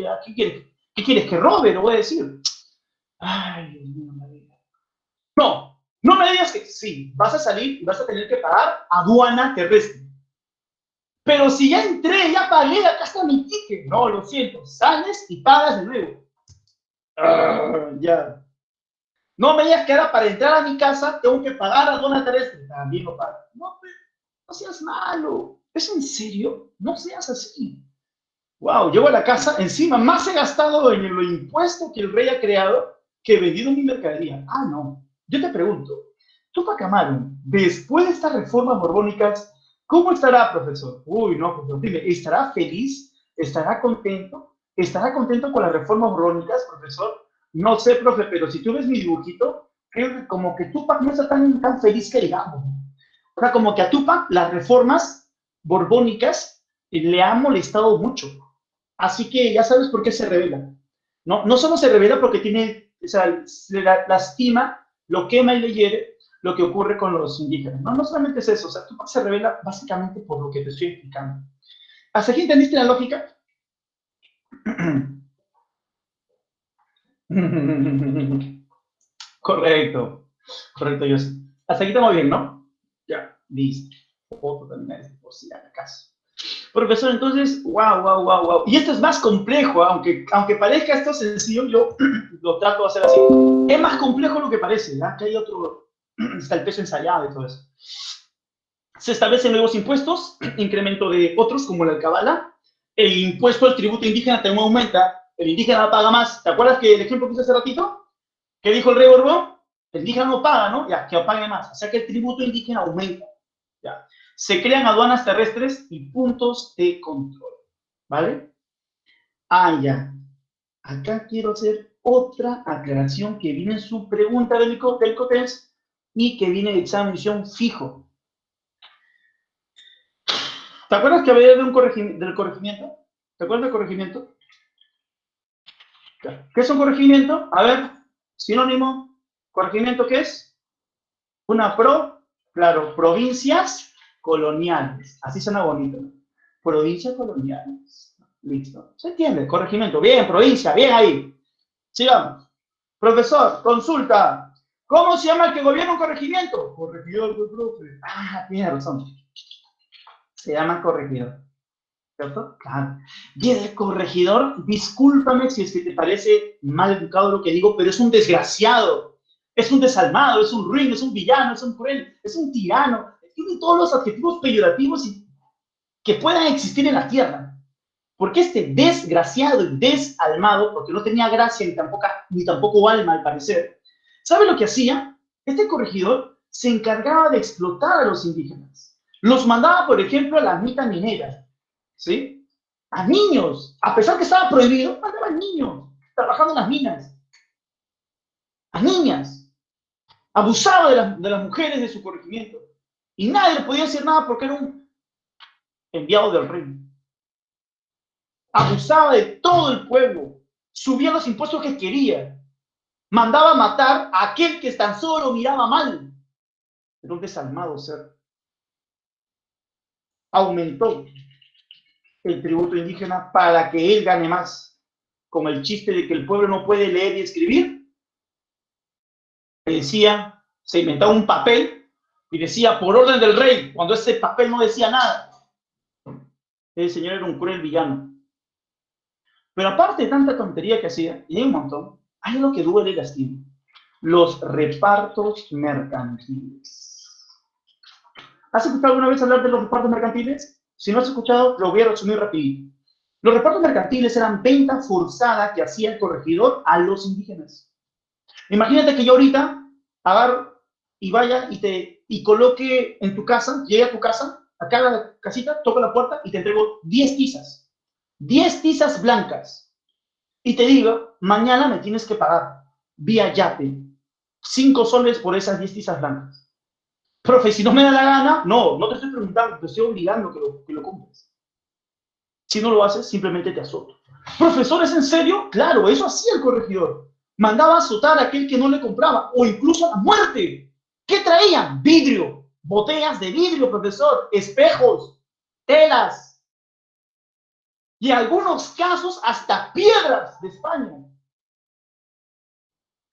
¿qué quieres que robe? Lo voy a decir. Ay, Dios mío, María. No, no me digas que sí, vas a salir y vas a tener que pagar aduana terrestre. Pero si ya entré, ya pagué, acá está mi ticket. No, lo siento, sales y pagas de nuevo. Ya. No me digas que ahora para entrar a mi casa tengo que pagar aduana terrestre. También lo pago. No, no seas malo. ¿Es en serio? No seas así. Wow, llego a la casa, encima más he gastado en lo impuesto que el rey ha creado que he vendido mi mercadería. Ah, no. Yo te pregunto, Tupac Amaru, después de estas reformas borbónicas, ¿cómo estará, profesor? Uy, no, profesor, dime, ¿estará feliz? ¿Estará contento? ¿Estará contento con las reformas borbónicas, profesor? No sé, profe, pero si tú ves mi dibujito, creo que como que Tupac no está tan feliz que digamos. O sea, como que a Tupac las reformas borbónicas le han molestado mucho. Así que ya sabes por qué se revela. No solo se revela porque tiene, o sea, se lastima, lo quema y le hiere lo que ocurre con los indígenas. No solamente es eso, o sea, Tupac se revela básicamente por lo que te estoy explicando. ¿Hasta aquí entendiste la lógica? Correcto, correcto, yo sí. Hasta aquí estamos bien, ¿no? Ya, listo. Foto también es por si acaso. Profesor, entonces, wow. Y esto es más complejo, aunque parezca esto sencillo, yo lo trato de hacer así. Es más complejo lo que parece, ¿ya? Que hay otro, está el peso ensayado y todo eso. Se establecen nuevos impuestos, incremento de otros, como la alcabala. El impuesto al tributo indígena también aumenta, el indígena paga más. ¿Te acuerdas que el ejemplo que hice hace ratito? ¿Qué dijo el rey Borbón? El indígena no paga, ¿no? Ya, que pague más. O sea que el tributo indígena aumenta. Ya. Se crean aduanas terrestres y puntos de control. ¿Vale? Ah, ya. Acá quiero hacer otra aclaración que viene en su pregunta del COTES y que viene de examen fijo. ¿Te acuerdas que había del corregimiento? ¿Te acuerdas del corregimiento? ¿Qué es un corregimiento? A ver, sinónimo. ¿Corregimiento qué es? Claro, provincias coloniales. Así suena bonito. Provincias coloniales. Listo. ¿Se entiende? Corregimiento. Bien, provincia, bien ahí. Sigamos. Profesor, consulta. ¿Cómo se llama el que gobierna un corregimiento? Corregidor, profe. Ah, tiene razón. Se llama corregidor. ¿Cierto? Claro. Bien, el corregidor, discúlpame si es que te parece mal educado lo que digo, pero es un desgraciado, es un desalmado, es un ruin, es un villano, es un cruel, es un tirano. Tiene todos los adjetivos peyorativos que puedan existir en la tierra. Porque este desgraciado y desalmado, porque no tenía gracia ni tampoco alma al parecer, ¿sabe lo que hacía? Este corregidor se encargaba de explotar a los indígenas. Los mandaba, por ejemplo, a la mitad minera, ¿sí? A niños, a pesar que estaba prohibido, mandaban niños trabajando en las minas. A niñas. Abusaba de las mujeres de su corregimiento. Y nadie le podía decir nada porque era un enviado del rey. Abusaba de todo el pueblo, subía los impuestos que quería, mandaba matar a aquel que tan solo miraba mal. Era un desalmado ser. Aumentó el tributo indígena para que él gane más, con el chiste de que el pueblo no puede leer y escribir. Decía, se inventaba un papel y decía, por orden del rey, cuando ese papel no decía nada. El señor era un cruel villano. Pero aparte de tanta tontería que hacía, y hay un montón, hay algo que duele y lastima. Los repartos mercantiles. ¿Has escuchado alguna vez hablar de los repartos mercantiles? Si no has escuchado, lo voy a resumir rapidito. Los repartos mercantiles eran venta forzada que hacía el corregidor a los indígenas. Imagínate que yo ahorita agarro y vaya y coloque en tu casa, llegue a tu casa, acá a la casita, toco la puerta y te entrego 10 tizas. 10 tizas blancas. Y te digo, mañana me tienes que pagar vía Yape 5 soles por esas 10 tizas blancas. Profe, si no me da la gana, no te estoy preguntando, te estoy obligando que lo compres. Si no lo haces, simplemente te azoto. Profesor, ¿es en serio? Claro, eso hacía el corregidor. Mandaba a azotar a aquel que no le compraba, o incluso a la muerte. ¿Qué traían? Vidrio, botellas de vidrio, profesor, espejos, telas, y en algunos casos hasta piedras de España.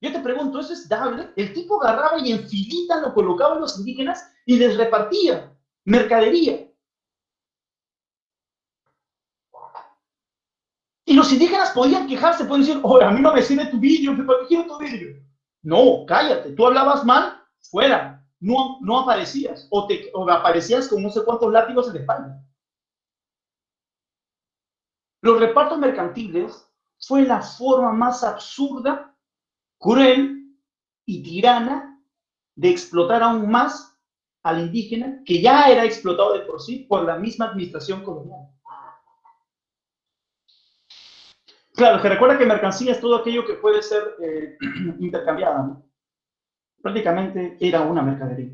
Yo te pregunto, ¿eso es dable? El tipo agarraba y en filita lo colocaba a los indígenas y les repartía mercadería. Y los indígenas podían quejarse, podían decir, oye, a mí no me sirve tu vidrio, ¿para qué quiero tu vidrio? No, cállate, tú hablabas mal, fuera, no aparecías, o aparecías con no sé cuántos látigos en la espalda. Los repartos mercantiles fue la forma más absurda, cruel y tirana de explotar aún más al indígena, que ya era explotado de por sí por la misma administración colonial. Claro, que recuerda que mercancía es todo aquello que puede ser intercambiada, ¿no? Prácticamente era una mercadería.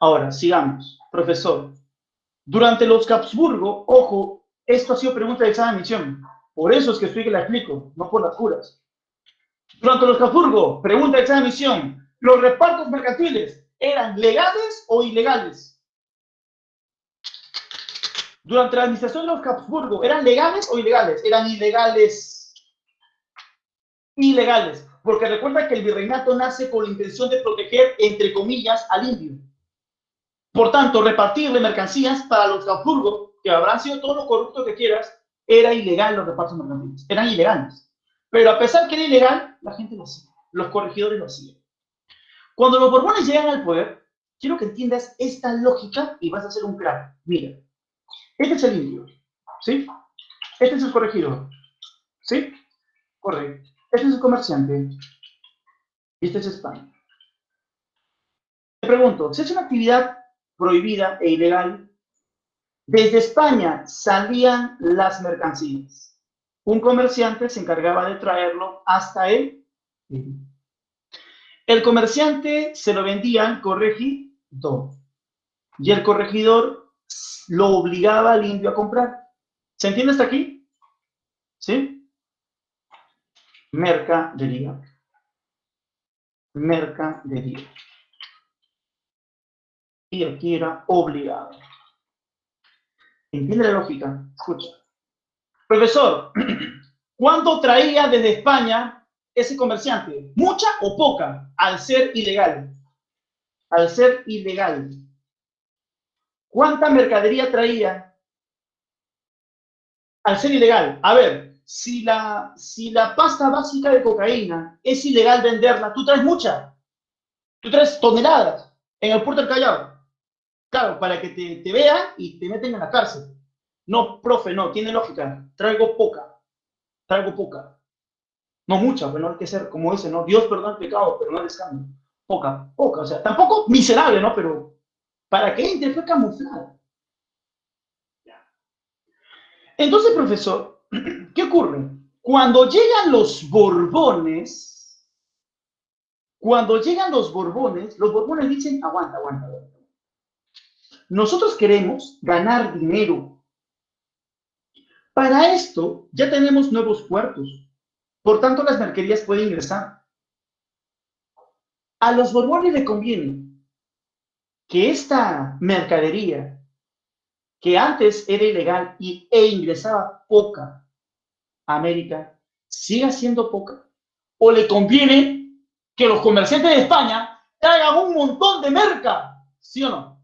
Ahora, sigamos. Profesor, durante los Habsburgo, ojo, esto ha sido pregunta de examen de admisión. Por eso es que estoy que la explico, no por las curas. Durante los Habsburgo, pregunta de examen de admisión, ¿los repartos mercantiles eran legales o ilegales? Durante la administración de los Habsburgo, ¿eran legales o ilegales? Eran ilegales. Ilegales. Porque recuerda que el virreinato nace con la intención de proteger, entre comillas, al indio. Por tanto, repartirle mercancías para los Habsburgo, que habrán sido todo lo corrupto que quieras, era ilegal los repartos mercantiles. Eran ilegales. Pero a pesar que era ilegal, la gente lo hacía. Los corregidores lo hacían. Cuando los Borbones llegan al poder, quiero que entiendas esta lógica y vas a hacer un crack. Mira, este es el indio, ¿sí? Este es el corregidor, ¿sí? Correcto. Este es el comerciante y este es España. Te pregunto, si es una actividad prohibida e ilegal, desde España salían las mercancías. Un comerciante se encargaba de traerlo hasta él. El comerciante se lo vendía al corregidor y el corregidor lo obligaba al indio a comprar. ¿Se entiende hasta aquí? ¿Sí? Mercadería. Mercadería. Y aquí era obligado. ¿Entiende la lógica? Escucha. Profesor, ¿cuánto traía desde España ese comerciante? ¿Mucha o poca? Al ser ilegal. Al ser ilegal. ¿Cuánta mercadería traía al ser ilegal? A ver, si la pasta básica de cocaína es ilegal venderla, tú traes mucha. Tú traes toneladas en el puerto del Callao. Claro, para que te vean y te meten en la cárcel. No, profe, no, tiene lógica. Traigo poca. Traigo poca. No mucha, pero no hay que ser, como dice, ¿no? Dios perdona el pecado, pero no el escándalo. Poca, poca. O sea, tampoco miserable, ¿no? Pero para que entre fue camuflada. Entonces, profesor, ¿qué ocurre? Cuando llegan los Borbones, los Borbones dicen, aguanta. Nosotros queremos ganar dinero. Para esto ya tenemos nuevos puertos. Por tanto, las mercaderías pueden ingresar. A los Borbones les conviene que esta mercadería, que antes era ilegal e ingresaba poca a América, siga siendo poca. O le conviene que los comerciantes de España traigan un montón de merca, ¿sí o no?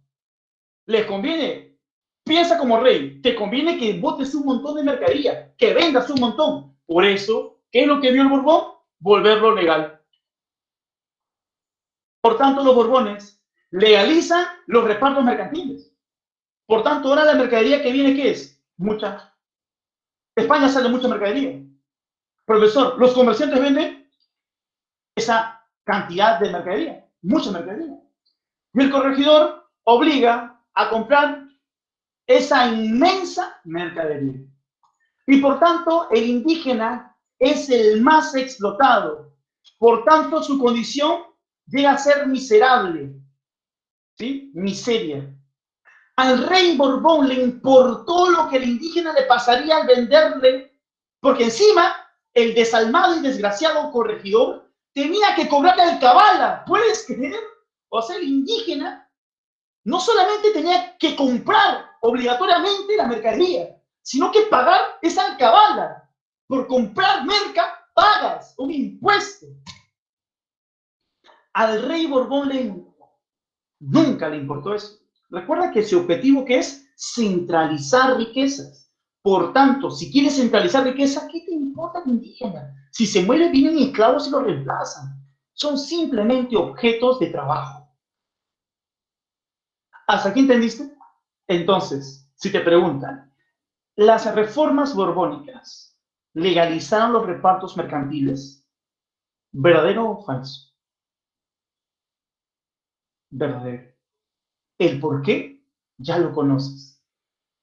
¿Les conviene? Piensa como rey, te conviene que botes un montón de mercadería, que vendas un montón. Por eso, ¿qué es lo que vio el Borbón? Volverlo legal. Por tanto, los Borbones legalizan los repartos mercantiles. Por tanto, ahora la mercadería que viene, ¿qué es? Mucha. España sale mucha mercadería. Profesor, los comerciantes venden esa cantidad de mercadería, mucha mercadería. Y el corregidor obliga a comprar esa inmensa mercadería. Y por tanto, el indígena es el más explotado. Por tanto, su condición llega a ser miserable. ¿Sí? Miseria. Al rey Borbón le importó lo que el indígena le pasaría al venderle, porque encima el desalmado y desgraciado corregidor tenía que cobrarle alcabala. ¿Puedes creer? O sea, el indígena no solamente tenía que comprar obligatoriamente la mercadería, sino que pagar esa alcabala. Por comprar merca, pagas un impuesto. Al rey Borbón nunca le importó eso. Recuerda que su objetivo que es centralizar riquezas. Por tanto, si quieres centralizar riqueza, ¿qué te importa el indígena? Si se muere, vienen esclavos y lo reemplazan. Son simplemente objetos de trabajo. ¿Hasta aquí entendiste? Entonces, si te preguntan, ¿las reformas borbónicas legalizaron los repartos mercantiles? ¿Verdadero o falso? Verdadero. El por qué ya lo conoces.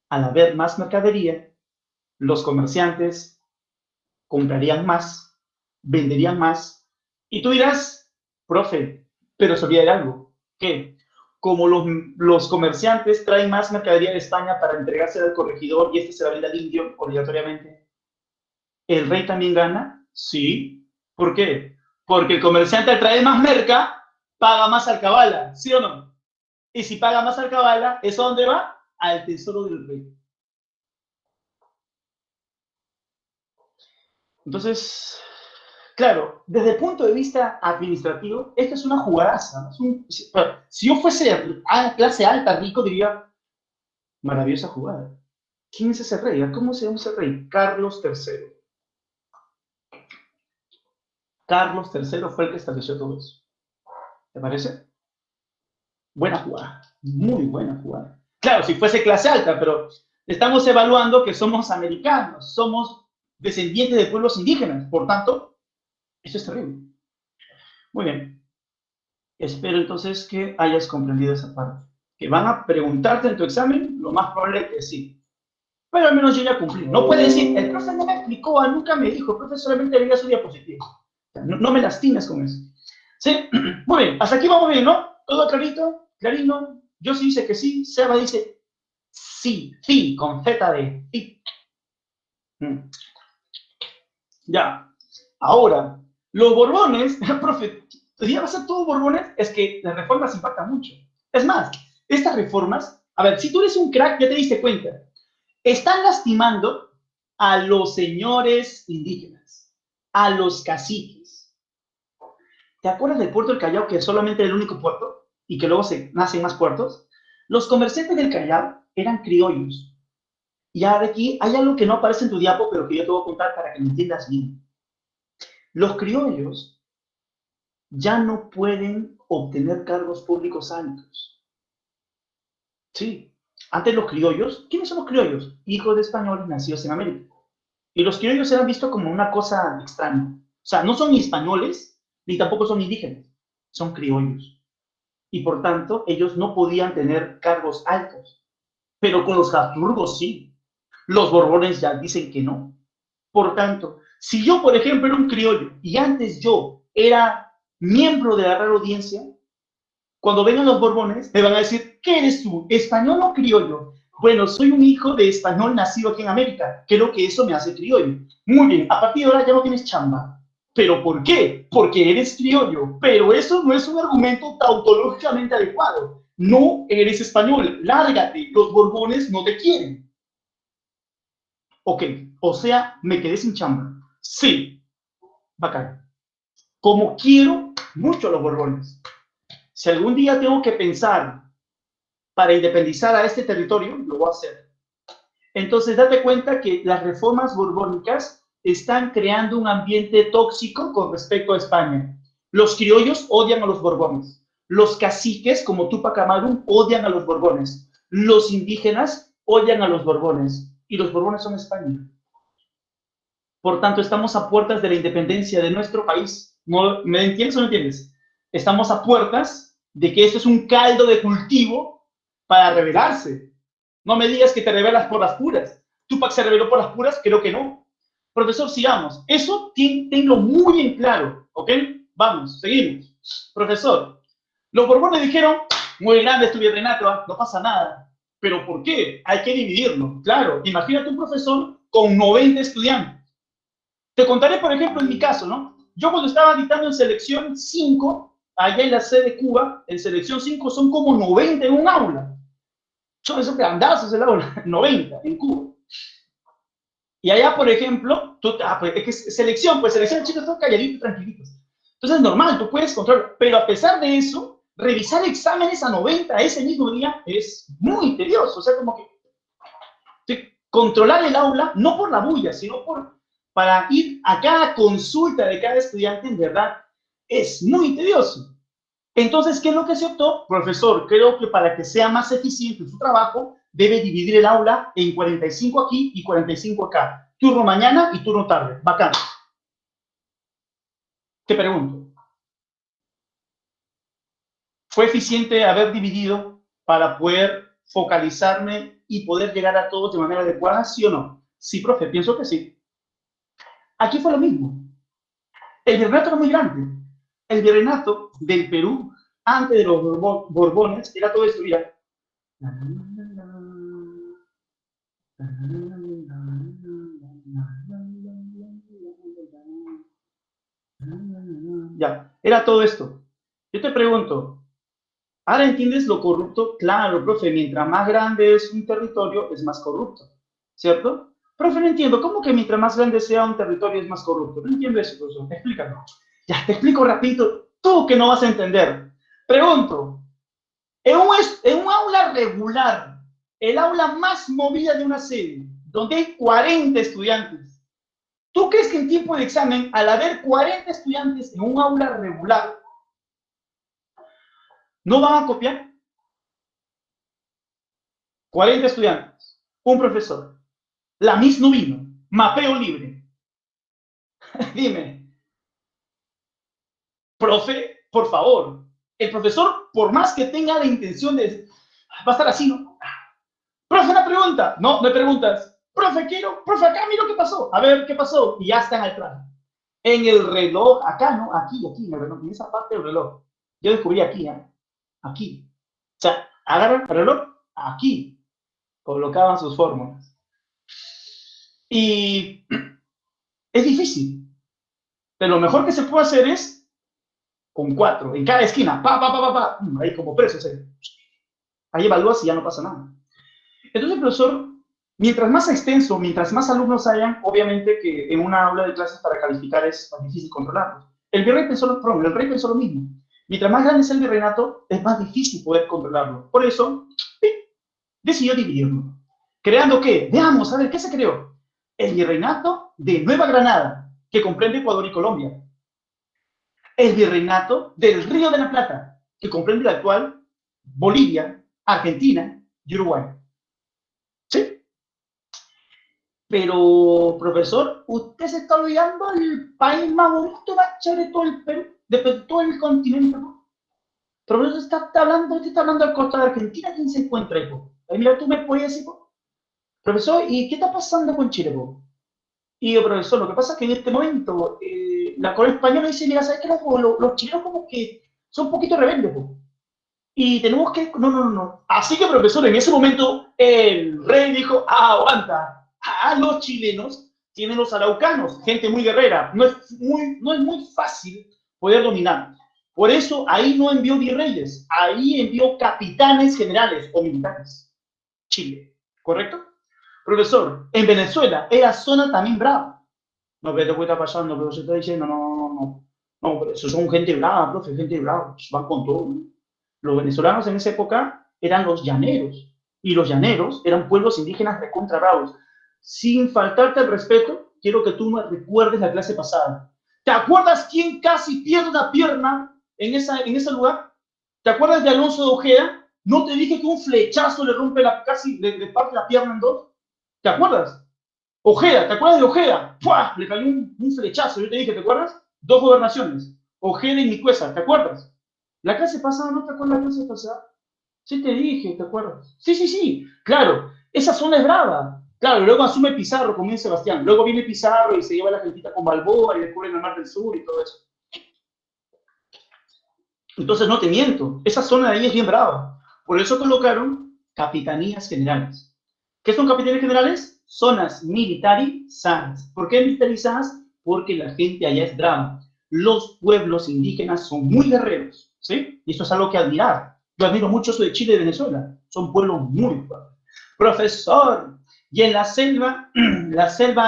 Al haber más mercadería, los comerciantes comprarían más, venderían más. Y tú dirás, profe, pero se olvida de algo. ¿Qué? Como los comerciantes traen más mercadería de España para entregarse al corregidor y este se la vende al indio obligatoriamente, ¿el rey también gana? Sí. ¿Por qué? Porque el comerciante al traer más merca paga más alcabala, ¿sí o no? Y si paga más alcabala, ¿eso a dónde va? Al tesoro del rey. Entonces, claro, desde el punto de vista administrativo, esto es una jugadaza. Si yo fuese a clase alta, rico, diría, maravillosa jugada. ¿Quién es ese rey? ¿Cómo se llama ese rey? Carlos III. Carlos III fue el que estableció todo eso. ¿Te parece? Buena jugada, muy buena jugada. Claro, si fuese clase alta, pero estamos evaluando que somos americanos, somos descendientes de pueblos indígenas, por tanto, eso es terrible. Muy bien, espero entonces que hayas comprendido esa parte. Que van a preguntarte en tu examen, lo más probable es que sí. Pero al menos yo ya cumplí. No puede decir, el profe no me explicó, nunca me dijo, el profe solamente veía su diapositiva. No me lastimes con eso. ¿Sí? Muy bien, hasta aquí vamos bien, ¿no? ¿Todo clarito? ¿Clarino? Yo sí dice que sí, Seba dice sí, sí, con Z de sí. Ya, ahora, los Borbones, profe, ¿ya va a ser todo Borbones? Es que las reformas impactan mucho. Es más, estas reformas, a ver, si tú eres un crack, ya te diste cuenta, están lastimando a los señores indígenas, a los caciques. ¿Te acuerdas del puerto del Callao, que es solamente el único puerto y que luego se nacen más puertos? Los comerciantes del Callao eran criollos. Y ahora aquí hay algo que no aparece en tu diapo, pero que yo te voy a contar para que me entiendas bien. Los criollos ya no pueden obtener cargos públicos altos. Sí, antes los criollos, ¿quiénes son los criollos? Hijos de españoles nacidos en América. Y los criollos eran vistos como una cosa extraña. O sea, no son ni españoles, ni tampoco son indígenas, son criollos. Y por tanto, ellos no podían tener cargos altos. Pero con los Habsburgos sí. Los Borbones ya dicen que no. Por tanto, si yo, por ejemplo, era un criollo y antes yo era miembro de la Real Audiencia, cuando vengan los Borbones, me van a decir, ¿qué eres tú, español o criollo? Bueno, soy un hijo de español nacido aquí en América. Creo que eso me hace criollo. Muy bien, a partir de ahora ya no tienes chamba. ¿Pero por qué? Porque eres criollo. Pero eso no es un argumento tautológicamente adecuado. No eres español, lárgate, los Borbones no te quieren. Ok, o sea, me quedé sin chamba. Sí, bacán. Como quiero mucho a los Borbones. Si algún día tengo que pensar para independizar a este territorio, lo voy a hacer. Entonces, date cuenta que las reformas borbónicas están creando un ambiente tóxico con respecto a España. Los criollos odian a los borbones. Los caciques, como Túpac Amaru, odian a los borbones. Los indígenas odian a los borbones. Y los borbones son España. Por tanto, estamos a puertas de la independencia de nuestro país. ¿No, ¿me entiendes o no entiendes? Estamos a puertas de que esto es un caldo de cultivo para rebelarse. No me digas que te rebelas por las puras. Túpac se rebeló por las puras, creo que no. Profesor, sigamos. Eso tenlo muy en claro, ¿ok? Vamos, seguimos. Profesor, los borbones dijeron, muy grande es tu virreinato, no pasa nada. ¿Pero por qué? Hay que dividirlo. Claro, imagínate un profesor con 90 estudiantes. Te contaré, por ejemplo, en mi caso, ¿no? Yo cuando estaba dictando en selección 5, allá en la sede de Cuba, en selección 5 son como 90 en un aula. Son esos grandazos el aula, 90 en Cuba. Y allá, por ejemplo, pues, es que selección chicos, están calladitos, tranquilitos. Entonces es normal, tú puedes controlar, pero a pesar de eso, revisar exámenes a 90 ese mismo día es muy tedioso. O sea, como que controlar el aula, no por la bulla, sino para ir a cada consulta de cada estudiante, en verdad, es muy tedioso. Entonces, ¿qué es lo que se optó? Profesor, creo que para que sea más eficiente su trabajo, debe dividir el aula en 45 aquí y 45 acá. Turno mañana y turno tarde. Bacán. Te pregunto, ¿fue eficiente haber dividido para poder focalizarme y poder llegar a todos de manera adecuada? ¿Sí o no? Sí, profe, pienso que sí. Aquí fue lo mismo. El virreinato era muy grande. El virreinato del Perú, antes de los Borbones, era todo esto, mira. Ya, era todo esto. Yo te pregunto, ¿ahora entiendes lo corrupto? Claro, profe, mientras más grande es un territorio, es más corrupto, ¿cierto? Profe, no entiendo, ¿cómo que mientras más grande sea un territorio es más corrupto? No entiendo eso, profesor, explícalo. Ya, te explico rapidito, tú que no vas a entender. Pregunto, en un aula regular, el aula más movida de una sede, donde hay 40 estudiantes, ¿tú crees que en tiempo de examen, al haber 40 estudiantes en un aula regular, no van a copiar? 40 estudiantes, un profesor, la Miss no vino, mapeo libre. Dime, profe, por favor, el profesor, por más que tenga la intención de, va a estar así, ¿no? Profe, una pregunta. No, me preguntas. Profe, profe, acá miro qué pasó. A ver, ¿qué pasó? Y ya están al plan. En el reloj, acá, ¿no? Aquí, en el reloj, en esa parte del reloj. Yo descubrí aquí, ¿eh? Aquí. O sea, agarran el reloj, aquí. Colocaban sus fórmulas. Y es difícil. Pero lo mejor que se puede hacer es con 4, en cada esquina. Ahí como presos. Ahí evalúas y ya no pasa nada. Entonces, profesor, mientras más extenso, mientras más alumnos hayan, obviamente que en una aula de clases para calificar es más difícil controlarlos. El rey pensó lo mismo. Mientras más grande es el virreinato, es más difícil poder controlarlo. Por eso, decidió dividirlo. ¿Creando qué? Veamos, a ver, ¿qué se creó? El virreinato de Nueva Granada, que comprende Ecuador y Colombia. El virreinato del Río de la Plata, que comprende la actual Bolivia, Argentina y Uruguay. ¿Sí? Pero, profesor, usted se está olvidando del país más bonito, más chévere de todo el Perú, de todo el continente, ¿no? Profesor, usted está hablando del costa de Argentina, ¿quién se encuentra ahí, po? Mira, tú me puedes decir, po? Profesor, ¿y qué está pasando con Chile, po? Y yo, profesor, lo que pasa es que en este momento la corona española dice, mira, ¿sabes qué? Los chilenos como que son un poquito rebeldes, po. Y tenemos que... No. Así que, profesor, en ese momento el rey dijo, aguanta, a los chilenos tienen los araucanos, gente muy guerrera, no es muy fácil poder dominar. Por eso ahí no envió virreyes, ahí envió capitanes generales o militares. Chile, ¿correcto? Profesor, en Venezuela era zona también brava. No, pero ¿qué está pasando? Pero se está diciendo, no, pero eso son gente brava, profe, gente brava, van con todo, ¿no? Los venezolanos en esa época eran los llaneros. Y los llaneros eran pueblos indígenas recontra bravos. Sin faltarte el respeto, quiero que tú me recuerdes la clase pasada. ¿Te acuerdas quién casi pierde una pierna en ese lugar? ¿Te acuerdas de Alonso de Ojeda? ¿No te dije que un flechazo le rompe casi le parte la pierna en dos? ¿Te acuerdas? Ojeda, ¿te acuerdas de Ojeda? ¡Pua! Le cayó un flechazo, yo te dije, ¿te acuerdas? 2 gobernaciones, Ojeda y Nicuesa, ¿te acuerdas? La clase pasada, ¿no te acuerdas la clase pasada? Sí te dije, ¿te acuerdas? Sí, sí, sí, claro, esa zona es brava. Claro, luego asume Pizarro con Sebastián, luego viene Pizarro y se lleva a la gentita con Balboa y descubren el Mar del Sur y todo eso. Entonces no te miento, esa zona de ahí es bien brava. Por eso colocaron capitanías generales. ¿Qué son capitanías generales? Zonas militarizadas. ¿Por qué militarizadas? Porque la gente allá es brava. Los pueblos indígenas son muy guerreros, ¿sí? Y eso es algo que admirar. Yo admiro mucho eso de Chile y Venezuela. Son pueblos muy fuertes. Profesor, y en la selva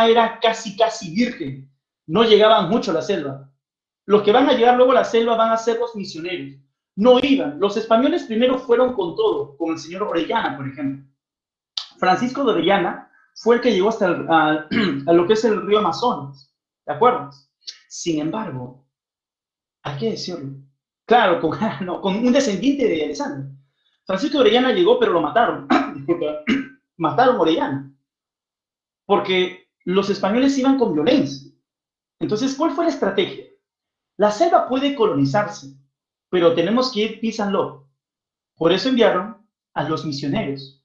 era casi, casi virgen. No llegaban mucho a la selva. Los que van a llegar luego a la selva van a ser los misioneros. No iban. Los españoles primero fueron con todo, con el señor Orellana, por ejemplo. Francisco de Orellana fue el que llegó hasta a lo que es el río Amazonas. ¿De acuerdo? Sin embargo, hay que decirlo. Claro, con un descendiente de Alessandro. Francisco de Orellana llegó, pero lo mataron. Disculpa, mataron a Orellana. Porque los españoles iban con violencia. Entonces, ¿cuál fue la estrategia? La selva puede colonizarse, pero tenemos que ir peace and love. Por eso enviaron a los misioneros,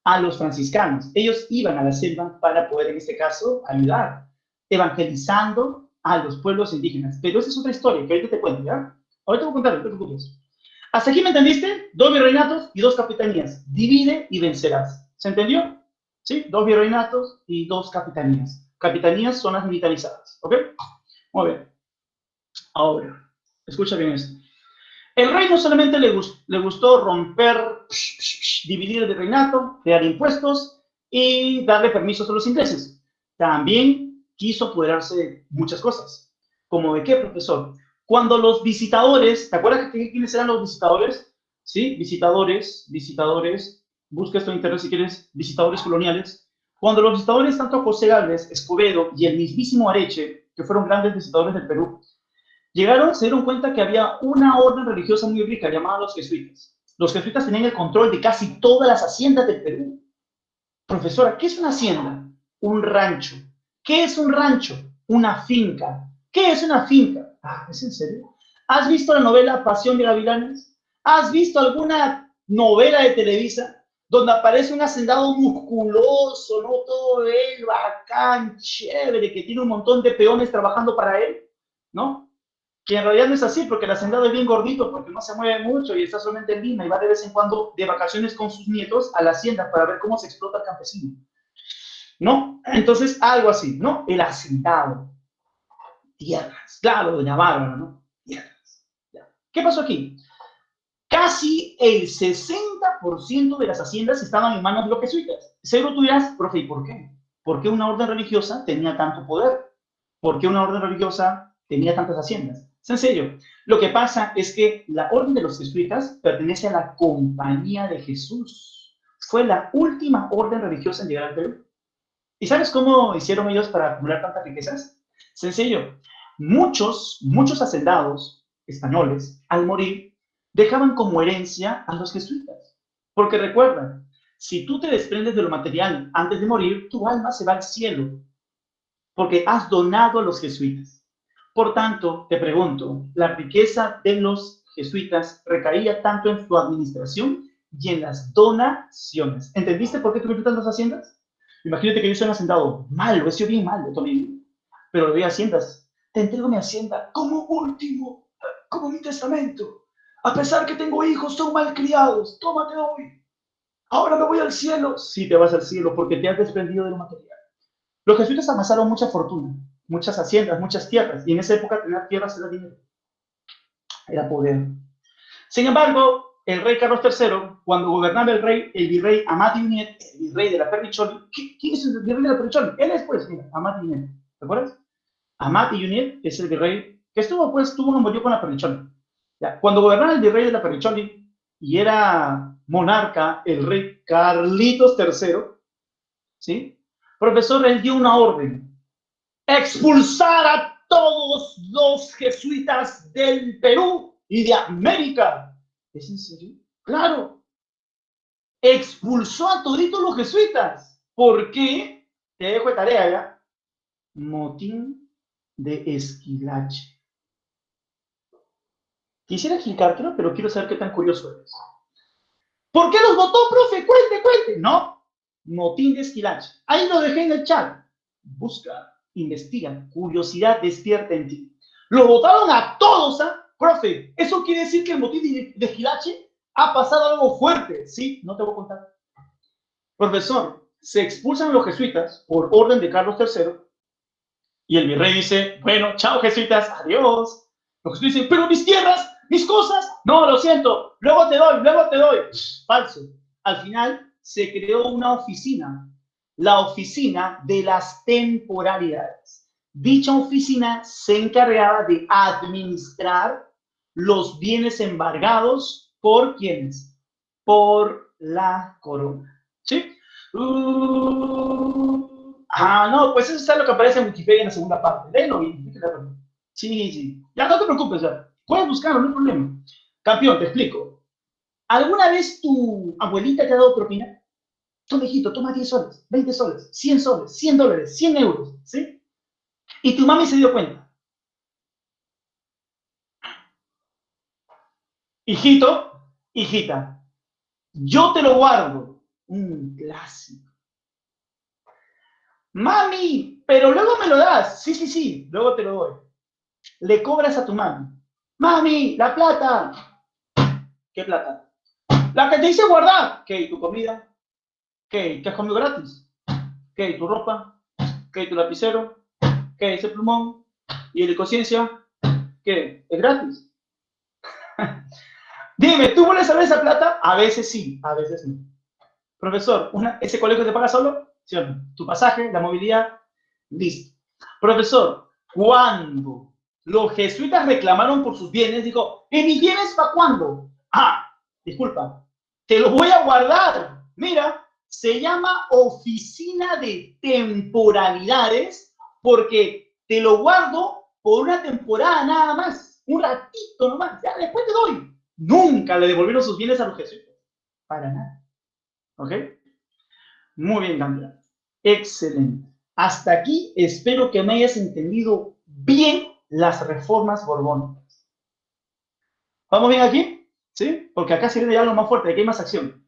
a los franciscanos. Ellos iban a la selva para poder, en este caso, ayudar, evangelizando a los pueblos indígenas. Pero esa es otra historia que ahorita te cuento, ¿ya? Ahorita te voy a contar, no te preocupes. ¿Hasta aquí me entendiste? 2 virreinatos y 2 capitanías. Divide y vencerás. ¿Se entendió? ¿Sí? 2 virreinatos y 2 capitanías. Capitanías son las militarizadas, ¿ok? Muy bien. Ahora, escucha bien esto. El rey no solamente le gustó romper, dividir el virreinato, crear impuestos y darle permisos a los ingleses. También quiso apoderarse de muchas cosas. ¿Como de qué, profesor? Cuando los visitadores, ¿te acuerdas quiénes eran los visitadores? Sí, visitadores, busca esto en internet si quieres, visitadores coloniales. Cuando los visitadores, tanto José Gálvez, Escobedo y el mismísimo Areche, que fueron grandes visitadores del Perú, llegaron, se dieron cuenta que había una orden religiosa muy rica llamada los jesuitas. Los jesuitas tenían el control de casi todas las haciendas del Perú. Profesora, ¿qué es una hacienda? Un rancho. ¿Qué es un rancho? Una finca. ¿Qué es una finca? Ah, ¿es en serio? ¿Has visto la novela Pasión de Gavilanes? ¿Has visto alguna novela de Televisa donde aparece un hacendado musculoso, ¿no? Todo él, bacán, chévere, que tiene un montón de peones trabajando para él, ¿no? Que en realidad no es así, porque el hacendado es bien gordito, porque no se mueve mucho y está solamente en Lima y va de vez en cuando de vacaciones con sus nietos a la hacienda para ver cómo se explota el campesino. ¿No? Entonces, algo así, ¿no? El hacendado. Tierras. Claro, doña Bárbara, ¿no? Tierras. Ya. ¿Qué pasó aquí? Casi el 60% de las haciendas estaban en manos de los jesuitas. Seguro tú dirás, profe, ¿y por qué? ¿Por qué una orden religiosa tenía tanto poder? ¿Por qué una orden religiosa tenía tantas haciendas? Sencillo. Lo que pasa es que la orden de los jesuitas pertenece a la Compañía de Jesús. Fue la última orden religiosa en llegar al Perú. ¿Y sabes cómo hicieron ellos para acumular tantas riquezas? Sencillo. Muchos hacendados españoles, al morir, dejaban como herencia a los jesuitas. Porque recuerda, si tú te desprendes de lo material antes de morir, tu alma se va al cielo. Porque has donado a los jesuitas. Por tanto, te pregunto, ¿la riqueza de los jesuitas recaía tanto en su administración y en las donaciones? ¿Entendiste por qué tuvieron tantas haciendas? Imagínate que yo soy un hacendado malo, he sido bien malo también, pero le doy haciendas. Te entrego mi hacienda como último, como mi testamento. A pesar que tengo hijos, son malcriados, tómate hoy. Ahora me voy al cielo. Sí, te vas al cielo porque te has desprendido de lo material. Los jesuitas amasaron mucha fortuna, muchas haciendas, muchas tierras, y en esa época tener tierras era dinero, era poder. Sin embargo, el rey Carlos III, cuando gobernaba el virrey Amat Yunet, el virrey de la Perricholi, ¿quién es el virrey de la Perricholi? Él es, pues, mira, Amat Yunet, ¿te acuerdas? Amat Yunet es el virrey que estuvo, pues, tuvo un amorío con la Perricholi. Ya, cuando gobernaba el virrey de la Perricholi, y era monarca, el rey Carlitos III, ¿sí? Profesor, él dio una orden: expulsar a todos los jesuitas del Perú y de América. ¿Es en serio? Claro. Expulsó a toditos los jesuitas. ¿Por qué? Te dejo de tarea ya. Motín de Esquilache. Quisiera explicártelo, pero quiero saber qué tan curioso eres. ¿Por qué los votó, profe? Cuente. No. Motín de Esquilache. Ahí lo dejé en el chat. Busca, investiga, curiosidad despierta en ti. Lo votaron a todos, ¿ah? Profe, eso quiere decir que el motín de Esquilache ha pasado algo fuerte, ¿sí? No te voy a contar. Profesor, se expulsan los jesuitas por orden de Carlos III y el virrey dice, bueno, chao jesuitas, adiós. Los jesuitas dicen, pero mis tierras, mis cosas, no, lo siento, luego te doy. Falso. Al final se creó una oficina, la oficina de las temporalidades. Dicha oficina se encargaba de administrar los bienes embargados por ¿quiénes? Por la corona. ¿Sí? No, pues eso es lo que aparece en Wikipedia en la segunda parte. Léelo bien. Sí. Ya no te preocupes, ya. Puedes buscarlo, no hay problema. Campeón, te explico. ¿Alguna vez tu abuelita te ha dado propina? Toma, hijito, toma 10 soles, 20 soles, 100 soles, 100 dólares, 100 euros, ¿sí? Y tu mami se dio cuenta. Hijito, hijita, yo te lo guardo. Un clásico. Mami, pero luego me lo das. Sí, luego te lo doy. Le cobras a tu mami. Mami, la plata. ¿Qué plata? La que te hice guardar. ¿Qué? ¿Tu comida? ¿Qué? ¿Te has comido gratis? ¿Qué? ¿Tu ropa? ¿Qué? ¿Tu lapicero? ¿Qué? ¿Ese plumón? ¿Y el de conciencia? ¿Qué? ¿Es gratis? Dime, ¿tú vuelves a ver esa plata? A veces sí, a veces no. Profesor, ¿ese colegio te paga solo? ¿Sí o no? Tu pasaje, la movilidad, listo. Profesor, ¿cuándo los jesuitas reclamaron por sus bienes? Dijo, ¿y mis bienes para cuándo? Disculpa, te los voy a guardar. Mira, se llama oficina de temporalidades porque te lo guardo por una temporada nada más, un ratito nomás, ya después te doy. Nunca le devolvieron sus bienes a los jesuitas, para nada. ¿Ok? Muy bien, campeón. Excelente. Hasta aquí espero que me hayas entendido bien las reformas borbónicas. ¿Vamos bien aquí? ¿Sí? Porque acá se viene ya lo más fuerte, aquí hay más acción.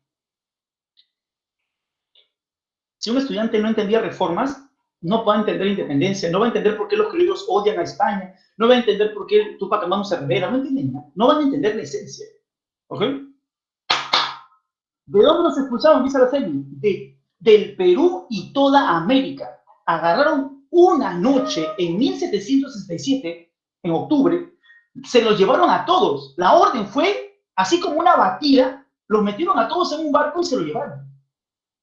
Si un estudiante no entendía reformas, no va a entender independencia, no va a entender por qué los criollos odian a España, no va a entender por qué Tupac Amaru se revela, no entienden nada, no van a entender la esencia. ¿Ok? ¿De dónde nos expulsaron, dice Araceli? Del Perú y toda América. Agarraron una noche en 1767, en octubre, se los llevaron a todos. La orden fue, así como una batida, los metieron a todos en un barco y se lo llevaron.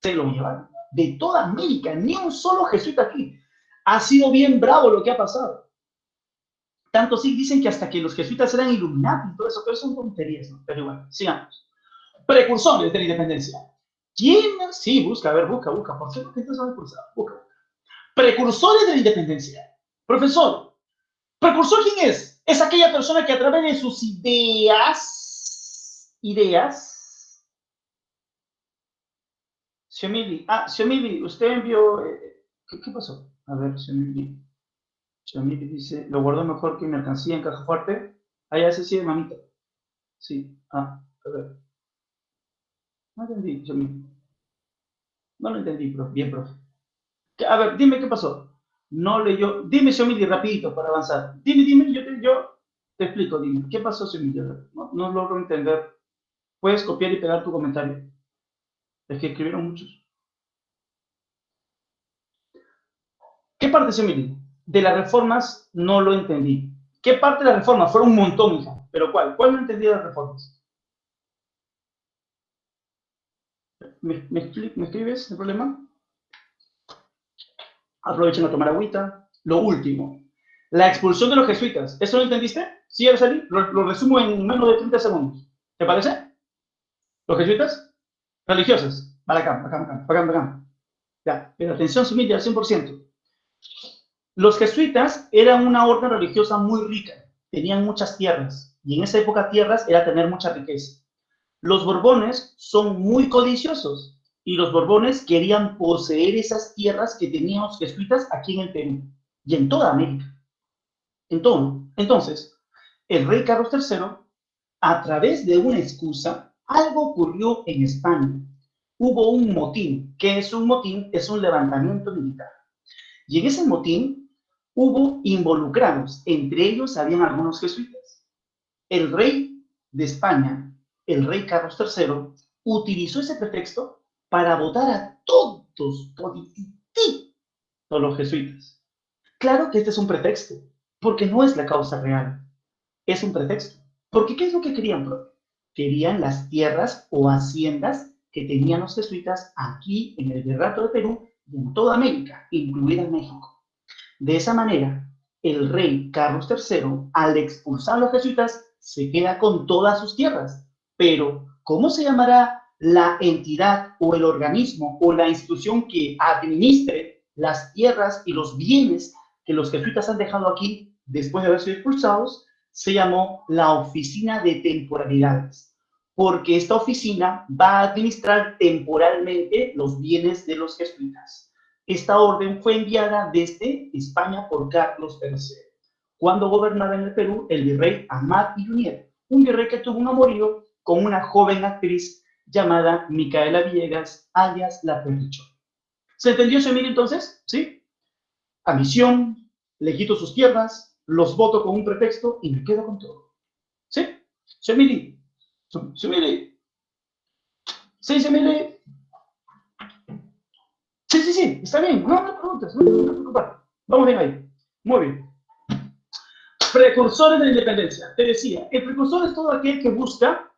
Se lo llevaron. De toda América, ni un solo jesuita aquí. Ha sido bien bravo lo que ha pasado. Tanto sí dicen que hasta que los jesuitas eran iluminados y todo eso, pero son tonterías, ¿no? Pero igual, sigamos. Precursores de la independencia. ¿Quién? Sí, busca, por cierto que estos son expulsados, busca. Precursores de la independencia. Profesor, ¿precursor quién es? Es aquella persona que a través de sus ideas. Xiomili, usted envió, ¿qué pasó? A ver, Xiomili dice, lo guardó mejor que mercancía en caja fuerte. Allá se sigue, mamita. Sí, a ver. No entendí, Xiomili. No lo entendí, profe. Bien, profe. A ver, dime qué pasó. No leyó. Dime, Xiomili, rapidito para avanzar. Dime, yo te explico, dime. ¿Qué pasó, Xiomili? No logro entender. Puedes copiar y pegar tu comentario. Es que escribieron muchos. ¿Qué parte, Xiomili? De las reformas no lo entendí. ¿Qué parte de las reformas? Fueron un montón, hija. ¿Pero cuál? ¿Cuál no entendí de las reformas? ¿Me escribes el problema? Aprovechen a tomar agüita. Lo último. La expulsión de los jesuitas. ¿Eso lo entendiste? Sí, Araceli. Lo resumo en menos de 30 segundos. ¿Te parece? ¿Los jesuitas? Religiosos. Bacán. Ya, pero atención, Sumilla, al 100%. Los jesuitas eran una orden religiosa muy rica, tenían muchas tierras, y en esa época tierras era tener mucha riqueza. Los Borbones son muy codiciosos, y los Borbones querían poseer esas tierras que tenían los jesuitas aquí en el Perú, y en toda América. Entonces, el rey Carlos III, a través de una excusa, algo ocurrió en España. Hubo un motín. ¿Qué es un motín? Es un levantamiento militar. Y en ese motín hubo involucrados, entre ellos habían algunos jesuitas. El rey de España, el rey Carlos III, utilizó ese pretexto para votar a todos los jesuitas. Claro que este es un pretexto, porque no es la causa real. Es un pretexto. Porque ¿qué es lo que querían, profe? Querían las tierras o haciendas que tenían los jesuitas aquí en el Virreinato de Perú y en toda América, incluida México. De esa manera, el rey Carlos III, al expulsar a los jesuitas, se queda con todas sus tierras. Pero, ¿cómo se llamará la entidad o el organismo o la institución que administre las tierras y los bienes que los jesuitas han dejado aquí después de haber sido expulsados? Se llamó la Oficina de Temporalidades, porque esta oficina va a administrar temporalmente los bienes de los jesuitas. Esta orden fue enviada desde España por Carlos III, cuando gobernaba en el Perú el virrey Amat Yunier, un virrey que tuvo un amorío con una joven actriz llamada Micaela Villegas, alias La Perdichona. ¿Se entendió, Semir, entonces? ¿Sí? A misión, le quito sus tierras, los voto con un pretexto y me quedo con todo. ¿Sí? Semiri. Semiri. Sí, Semiri. Sí, está bien. No te preguntes, no te preocupes. Vamos bien ahí. Muy bien. Precursores de la independencia. Te decía, el precursor es todo aquel que busca.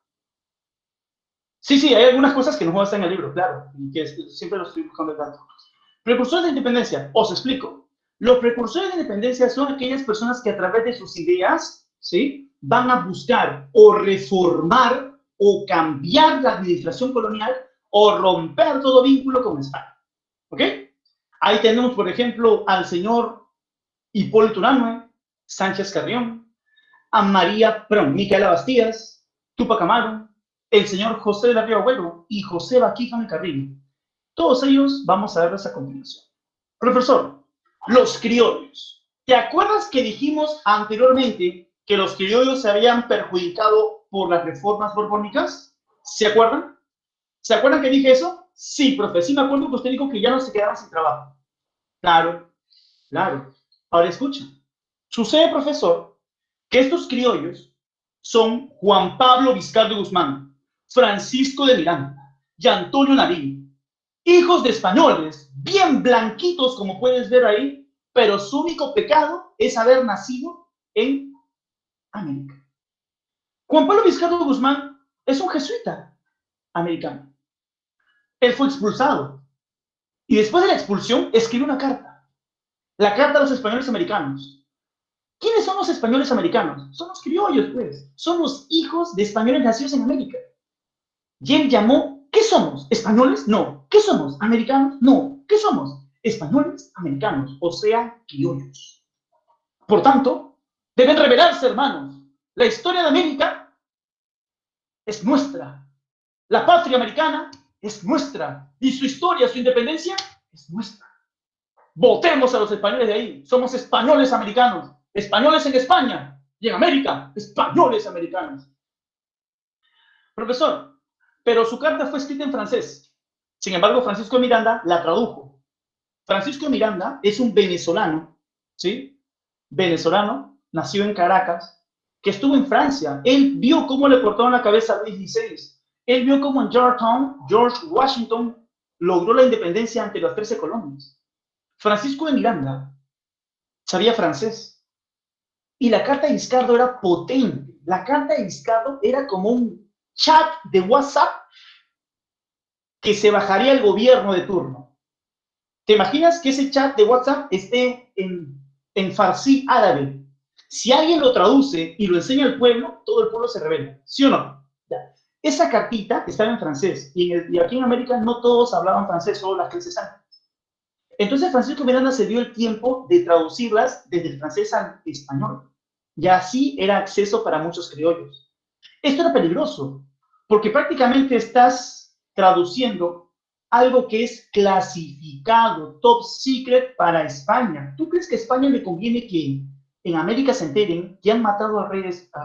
Sí, hay algunas cosas que no están en el libro, claro, y que siempre lo estoy buscando el dato. Precursores de la independencia, os explico. Los precursores de la independencia son aquellas personas que a través de sus ideas, ¿sí?, van a buscar o reformar o cambiar la administración colonial o romper todo vínculo con España. ¿Ok? Ahí tenemos, por ejemplo, al señor Hipólito Unanue, Sánchez Carrión, a Micaela Bastías, Tupac Amaru, el señor José de la Riva Agüero y José Baquijano Carrillo. Todos ellos vamos a verlos a continuación. Profesor, los criollos. ¿Te acuerdas que dijimos anteriormente que los criollos se habían perjudicado por las reformas borbónicas? ¿Se acuerdan? ¿Se acuerdan que dije eso? Sí, profe, sí me acuerdo que usted dijo que ya no se quedaban sin trabajo. Claro. Ahora escucha. Sucede, profesor, que estos criollos son Juan Pablo Vizcardo Guzmán, Francisco de Miranda y Antonio Nariño, hijos de españoles, bien blanquitos como puedes ver ahí, pero su único pecado es haber nacido en América. Juan Pablo Vizcardo Guzmán es un jesuita americano. Él fue expulsado y después de la expulsión escribió una carta, la carta a los españoles americanos. ¿Quiénes son los españoles americanos? Son los criollos, pues. Son los hijos de españoles nacidos en América. Y él llamó, ¿qué somos? ¿Españoles? No. ¿Qué somos? ¿Americanos? No. ¿Qué somos? Españoles americanos, o sea, criollos. Por tanto, deben revelarse, hermanos. La historia de América es nuestra. La patria americana es nuestra. Y su historia, su independencia, es nuestra. Votemos a los españoles de ahí. Somos españoles americanos. Españoles en España y en América, españoles americanos. Profesor, pero su carta fue escrita en francés. Sin embargo, Francisco de Miranda la tradujo. Francisco de Miranda es un venezolano, ¿sí? Venezolano, nació en Caracas, que estuvo en Francia. Él vio cómo le cortaron la cabeza a Luis XVI. Él vio cómo en Georgetown, George Washington logró la independencia ante las 13 colonias. Francisco de Miranda sabía francés. Y la carta de Vizcardo era potente. La carta de Vizcardo era como un chat de WhatsApp que se bajaría el gobierno de turno. ¿Te imaginas que ese chat de WhatsApp esté en farsi árabe? Si alguien lo traduce y lo enseña al pueblo, todo el pueblo se rebela. ¿Sí o no? Ya. Esa cartita estaba en francés, y aquí en América no todos hablaban francés, solo las clases altas. Entonces Francisco Miranda se dio el tiempo de traducirlas desde el francés al español. Y así era acceso para muchos criollos. Esto era peligroso, porque prácticamente estás traduciendo algo que es clasificado, top secret para España. ¿Tú crees que a España le conviene que en América se enteren que han matado al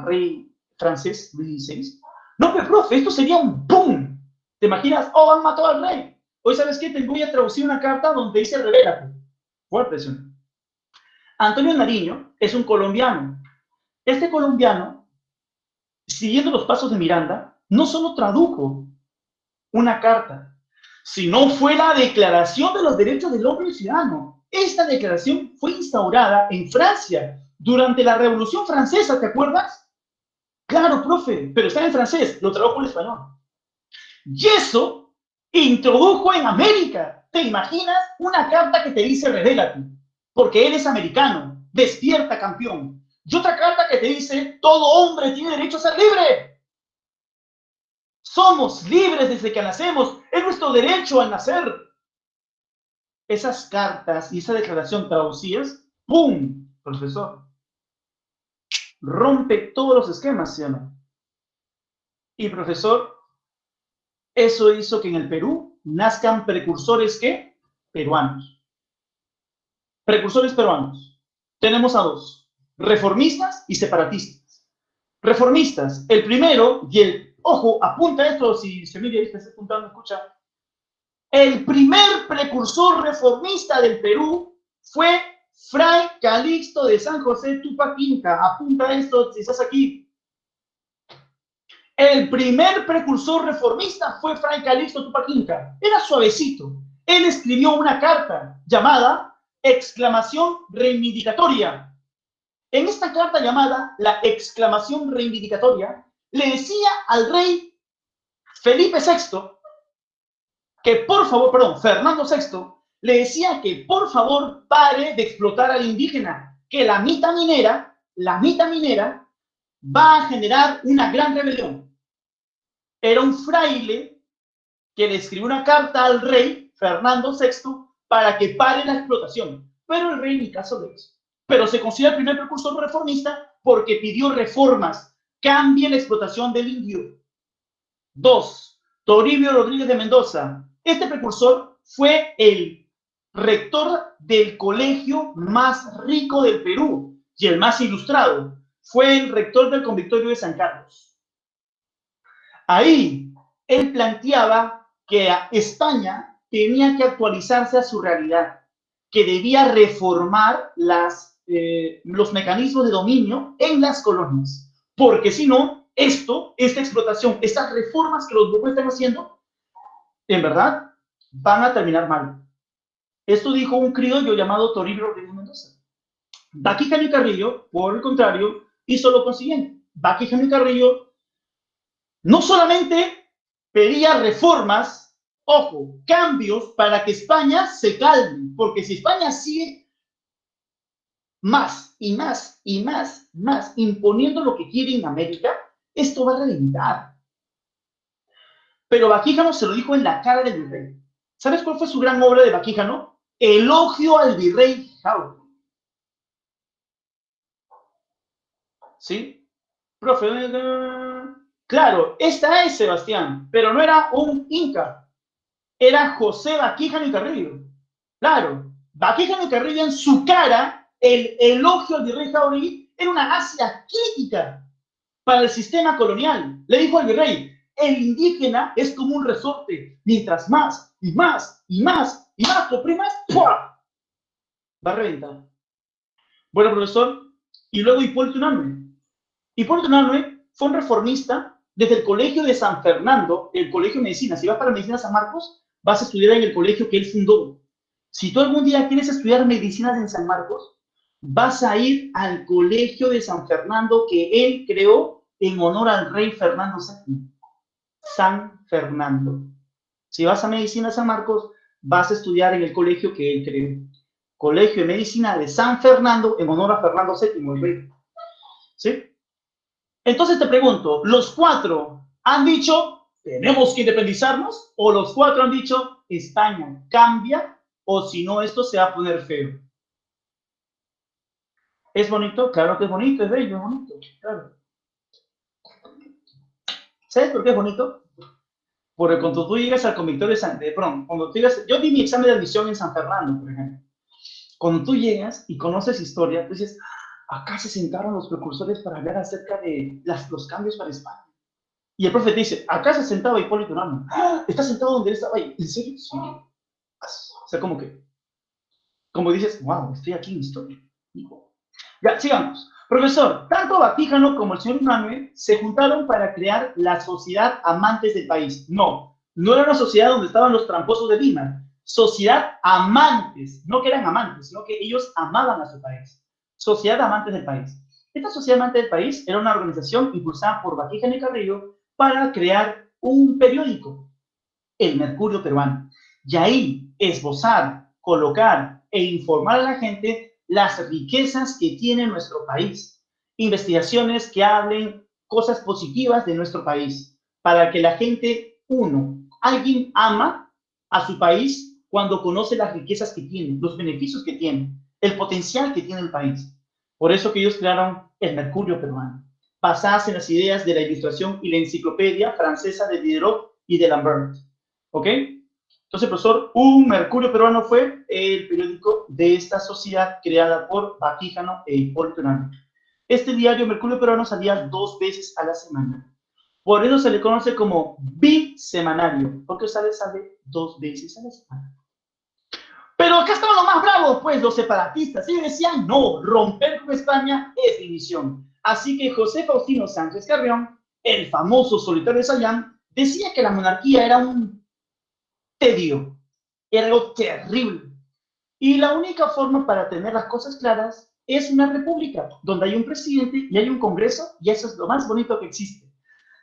rey francés Luis XVI? No, pero profe, esto sería un boom. ¿Te imaginas? Oh, han matado al rey. Hoy, ¿sabes qué? Te voy a traducir una carta donde dice revélate. Fuerte, ¿sí? Antonio Nariño es un colombiano. Este colombiano, siguiendo los pasos de Miranda, no solo tradujo una carta, sino fue la Declaración de los Derechos del Hombre y Ciudadano. Esta declaración fue instaurada en Francia durante la Revolución Francesa, ¿te acuerdas? Claro, profe, pero está en francés, lo tradujo en español. Y eso introdujo en América. ¿Te imaginas una carta que te dice revélate? Porque él es americano, despierta campeón. Y otra carta que te dice todo hombre tiene derecho a ser libre. Somos libres desde que nacemos, es nuestro derecho al nacer. Esas cartas y esa declaración traducidas, ¡pum! Profesor, rompe todos los esquemas, ¿sí o no? Y profesor, eso hizo que en el Perú nazcan precursores, ¿qué? Peruanos. Precursores peruanos. Tenemos a dos, reformistas y separatistas. Reformistas, el primero, y el, ojo, apunta esto, si se mira ahí, está apuntando, escucha. El primer precursor reformista del Perú fue Fray Calixto de San José Tupac Inca. Apunta esto si estás aquí. El primer precursor reformista fue Fray Calixto Tupac Inca. Era suavecito. Él escribió una carta llamada exclamación reivindicatoria. En esta carta llamada la exclamación reivindicatoria, le decía al rey Felipe VI que por favor, perdón, Fernando VI, le decía que por favor pare de explotar al indígena, que la mita minera va a generar una gran rebelión. Era un fraile que le escribió una carta al rey Fernando VI para que pare la explotación, pero el rey ni caso de eso. Pero se considera el primer precursor reformista porque pidió reformas, cambie la explotación del indio. 2. Toribio Rodríguez de Mendoza. Este precursor fue el rector del colegio más rico del Perú y el más ilustrado. Fue el rector del convictorio de San Carlos. Ahí él planteaba que España tenía que actualizarse a su realidad, que debía reformar los mecanismos de dominio en las colonias, porque si no, esta explotación, estas reformas que los grupos están haciendo, en verdad, van a terminar mal. Esto dijo un criollo llamado Toribio Rodríguez de Mendoza. Baquijano y Carrillo, por el contrario, hizo lo consiguiente. Baquijano y Carrillo no solamente pedía reformas, ojo, cambios para que España se calme, porque si España sigue más y más y más imponiendo lo que quiere en América, esto va a reventar. Pero Baquijano se lo dijo en la cara del virrey. ¿Sabes cuál fue su gran obra de Baquijano? Elogio al virrey Jauregui. ¿Sí? Profe, claro, esta es Sebastián, pero no era un inca, era José Baquijano y Carrillo. Claro, Baquijano y Carrillo en su cara, el elogio al virrey Jauregui era una gracia crítica para el sistema colonial. Le dijo al virrey, el indígena es como un resorte, mientras más y más y más y más lo primas, ¡pua! Va a reventar. Bueno, profesor, y luego Hipólito Unanue. Hipólito Unanue fue un reformista desde el colegio de San Fernando, el colegio de medicina. Si vas para medicina San Marcos, vas a estudiar en el colegio que él fundó. Si tú algún día quieres estudiar medicina en San Marcos, vas a ir al colegio de San Fernando que él creó en honor al rey Fernando VII. San Fernando. Si vas a medicina San Marcos, vas a estudiar en el colegio que él creó. Colegio de Medicina de San Fernando en honor a Fernando VII, el rey. ¿Sí? Entonces te pregunto, los cuatro han dicho, tenemos que independizarnos, o los 4 han dicho, España cambia, o si no, esto se va a poner feo. ¿Es bonito? Claro que es bonito, es bello, es bonito, claro. ¿Sabes por qué es bonito? Porque cuando tú llegas al convictorio cuando tú llegas, yo di mi examen de admisión en San Fernando, por ejemplo. Cuando tú llegas y conoces historia, tú dices, acá se sentaron los precursores para hablar acerca de los cambios para España. Y el profe te dice, acá se sentaba Hipólito Unanue. ¡Ah! ¿Está sentado donde él estaba ahí? ¿En serio? Sí. O sea, como dices, wow, estoy aquí en historia. Ya, sigamos. Profesor, tanto Batíjano como el señor Unanue se juntaron para crear la Sociedad Amantes del País. No, no era una sociedad donde estaban los tramposos de Lima. Sociedad Amantes, no que eran amantes, sino que ellos amaban a su país. Sociedad Amantes del País. Esta Sociedad Amantes del País era una organización impulsada por Batíjano y Carrillo para crear un periódico, El Mercurio Peruano. Y ahí esbozar, colocar e informar a la gente las riquezas que tiene nuestro país. Investigaciones que hablen cosas positivas de nuestro país, para que la gente, alguien ama a su país cuando conoce las riquezas que tiene, los beneficios que tiene, el potencial que tiene el país. Por eso que ellos crearon el Mercurio Peruano, basadas en las ideas de la Ilustración y la Enciclopedia Francesa de Diderot y de Lambert. ¿Ok? Entonces, profesor, Un Mercurio Peruano fue el periódico de esta sociedad creada por Batíjano e Hipólito Unanue. Este diario Mercurio Peruano salía 2 veces a la semana. Por eso se le conoce como bisemanario, porque sale 2 veces a la semana. Pero acá estaban los más bravos, pues, los separatistas. Ellos decían, no, romper con España es división. Así que José Faustino Sánchez Carrión, el famoso solitario de Sayán, decía que la monarquía era un tedio, era algo terrible. Y la única forma para tener las cosas claras es una república, donde hay un presidente y hay un congreso, y eso es lo más bonito que existe.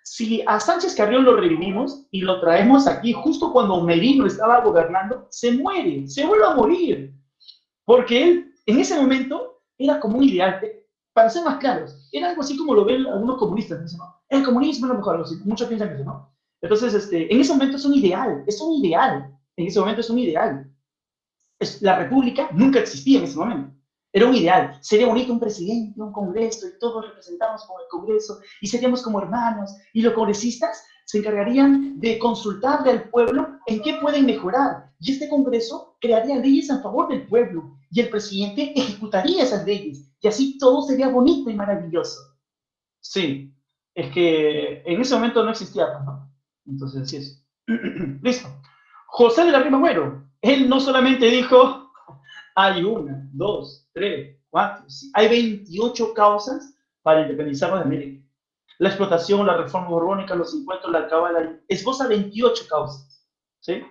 Si a Sánchez Carrión lo revivimos y lo traemos aquí justo cuando Merino estaba gobernando, se muere, se vuelve a morir. Porque él, en ese momento, era como un ideal. Para ser más claros, era algo así como lo ven algunos comunistas. Dicen, ¿no? El comunismo es lo mejor, muchos piensan eso, ¿no? Entonces, en ese momento es un ideal, en ese momento es un ideal. La república nunca existía en ese momento. Era un ideal. Sería bonito un presidente, un congreso, y todos representamos como el congreso, y seríamos como hermanos, y los congresistas se encargarían de consultarle al pueblo en qué pueden mejorar, y este congreso crearía leyes a favor del pueblo, y el presidente ejecutaría esas leyes, y así todo sería bonito y maravilloso. Sí, es que en ese momento no existía, ¿no? Entonces, así es. Listo. José de la Rima Agüero, él no solamente dijo, hay 1, 2, 3, 4, hay 28 causas para independizarnos de América. La explotación, la reforma borbónica, los impuestos, la alcabala, esboza 28 causas. ¿Sí?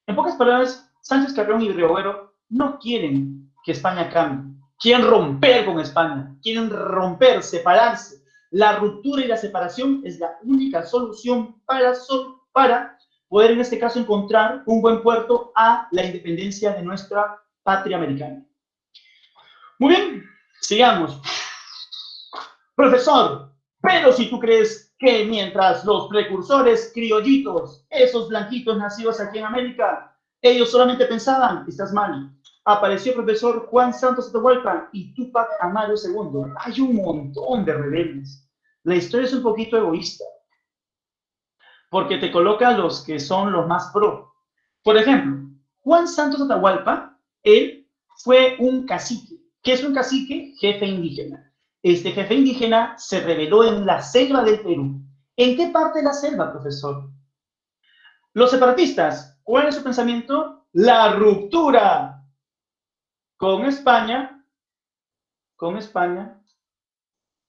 En pocas palabras, Sánchez Carrión y Agüero no quieren que España cambie. Quieren romper con España. Quieren romper, separarse. La ruptura y la separación es la única solución para poder, en este caso, encontrar un buen puerto a la independencia de nuestra patria americana. Muy bien, sigamos. Profesor, pero si tú crees que mientras los precursores criollitos, esos blanquitos nacidos aquí en América, ellos solamente pensaban, estás mal. Apareció el profesor Juan Santos Atahualpa y Túpac Amaru II. Hay un montón de rebeldes. La historia es un poquito egoísta, porque te coloca a los que son los más pro. Por ejemplo, Juan Santos Atahualpa, él fue un cacique. ¿Qué es un cacique? Jefe indígena. Este jefe indígena se rebeló en la selva del Perú. ¿En qué parte de la selva, profesor? Los separatistas, ¿cuál es su pensamiento? La ruptura con España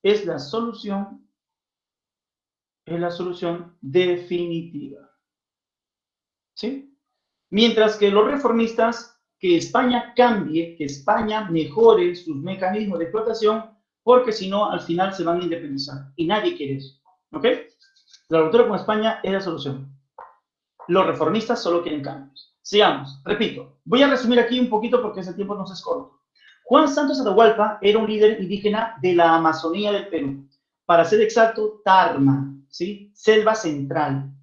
es la solución definitiva. ¿Sí? Mientras que los reformistas, que España cambie, que España mejore sus mecanismos de explotación, porque si no, al final se van a independizar. Y nadie quiere eso. ¿Ok? La ruptura con España es la solución. Los reformistas solo quieren cambios. Sigamos. Repito. Voy a resumir aquí un poquito porque ese tiempo nos es corto. Juan Santos Atahualpa era un líder indígena de la Amazonía del Perú. Para ser exacto, Tarma. ¿sí? Selva central.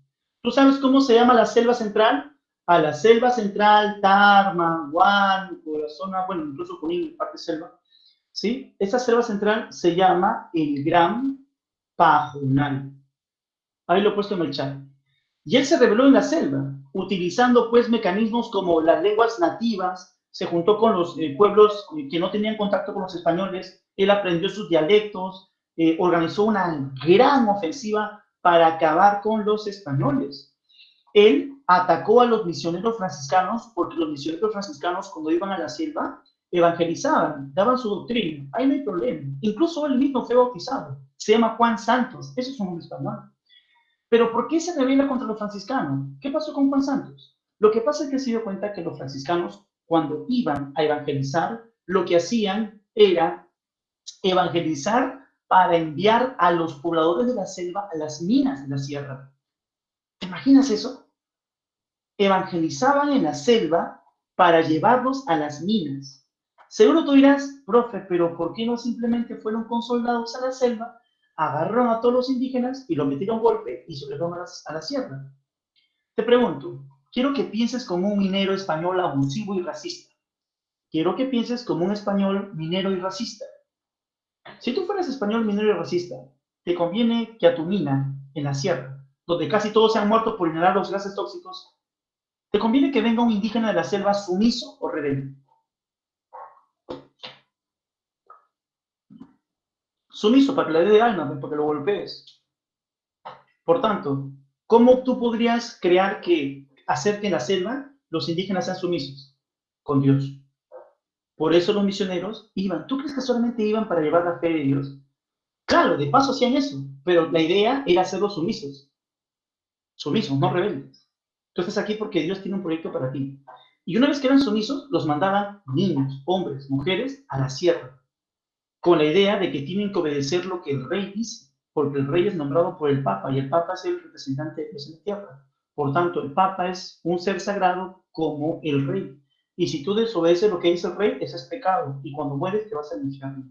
¿Tú sabes cómo se llama la selva central? A la selva central, Tarma, Guan, Corazón, bueno, incluso Junín, parte selva, ¿sí? Esa selva central se llama el Gran Pajonal. Ahí lo he puesto en el chat. Y él se reveló en la selva, utilizando pues mecanismos como las lenguas nativas, se juntó con los pueblos que no tenían contacto con los españoles, él aprendió sus dialectos, organizó una gran ofensiva para acabar con los españoles. Él atacó a los misioneros franciscanos porque los misioneros franciscanos cuando iban a la selva evangelizaban, daban su doctrina, ahí no hay problema. Incluso él mismo fue bautizado, se llama Juan Santos, eso es un nombre español. Pero ¿por qué se revela contra los franciscanos? ¿Qué pasó con Juan Santos? Lo que pasa es que se dio cuenta que los franciscanos, cuando iban a evangelizar, lo que hacían era evangelizar para enviar a los pobladores de la selva a las minas de la sierra. ¿Te imaginas eso? Evangelizaban en la selva para llevarlos a las minas. Seguro tú dirás, profe, pero ¿por qué no simplemente fueron con soldados a la selva, agarraron a todos los indígenas y los metieron golpe y se los llevaron a la sierra? Te pregunto, quiero que pienses como un minero español abusivo y racista. Quiero que pienses como un español minero y racista. Si tú fueras español minero y racista, te conviene que a tu mina, en la sierra, donde casi todos se han muerto por inhalar los gases tóxicos, te conviene que venga un indígena de la selva sumiso o rebelde. Sumiso para que le dé de alma, para que lo golpees. Por tanto, ¿cómo tú podrías hacer que en la selva los indígenas sean sumisos? Con Dios. Por eso los misioneros iban. ¿Tú crees que solamente iban para llevar la fe de Dios? Claro, de paso hacían eso, pero la idea era hacerlos sumisos. Sumisos, no rebeldes. Tú estás aquí porque Dios tiene un proyecto para ti. Y una vez que eran sumisos, los mandaban niños, hombres, mujeres a la sierra, con la idea de que tienen que obedecer lo que el rey dice, porque el rey es nombrado por el Papa y el Papa es el representante de Dios en la tierra. Por tanto, el Papa es un ser sagrado como el rey. Y si tú desobedeces lo que dice el rey, ese es pecado. Y cuando mueres te vas al infierno.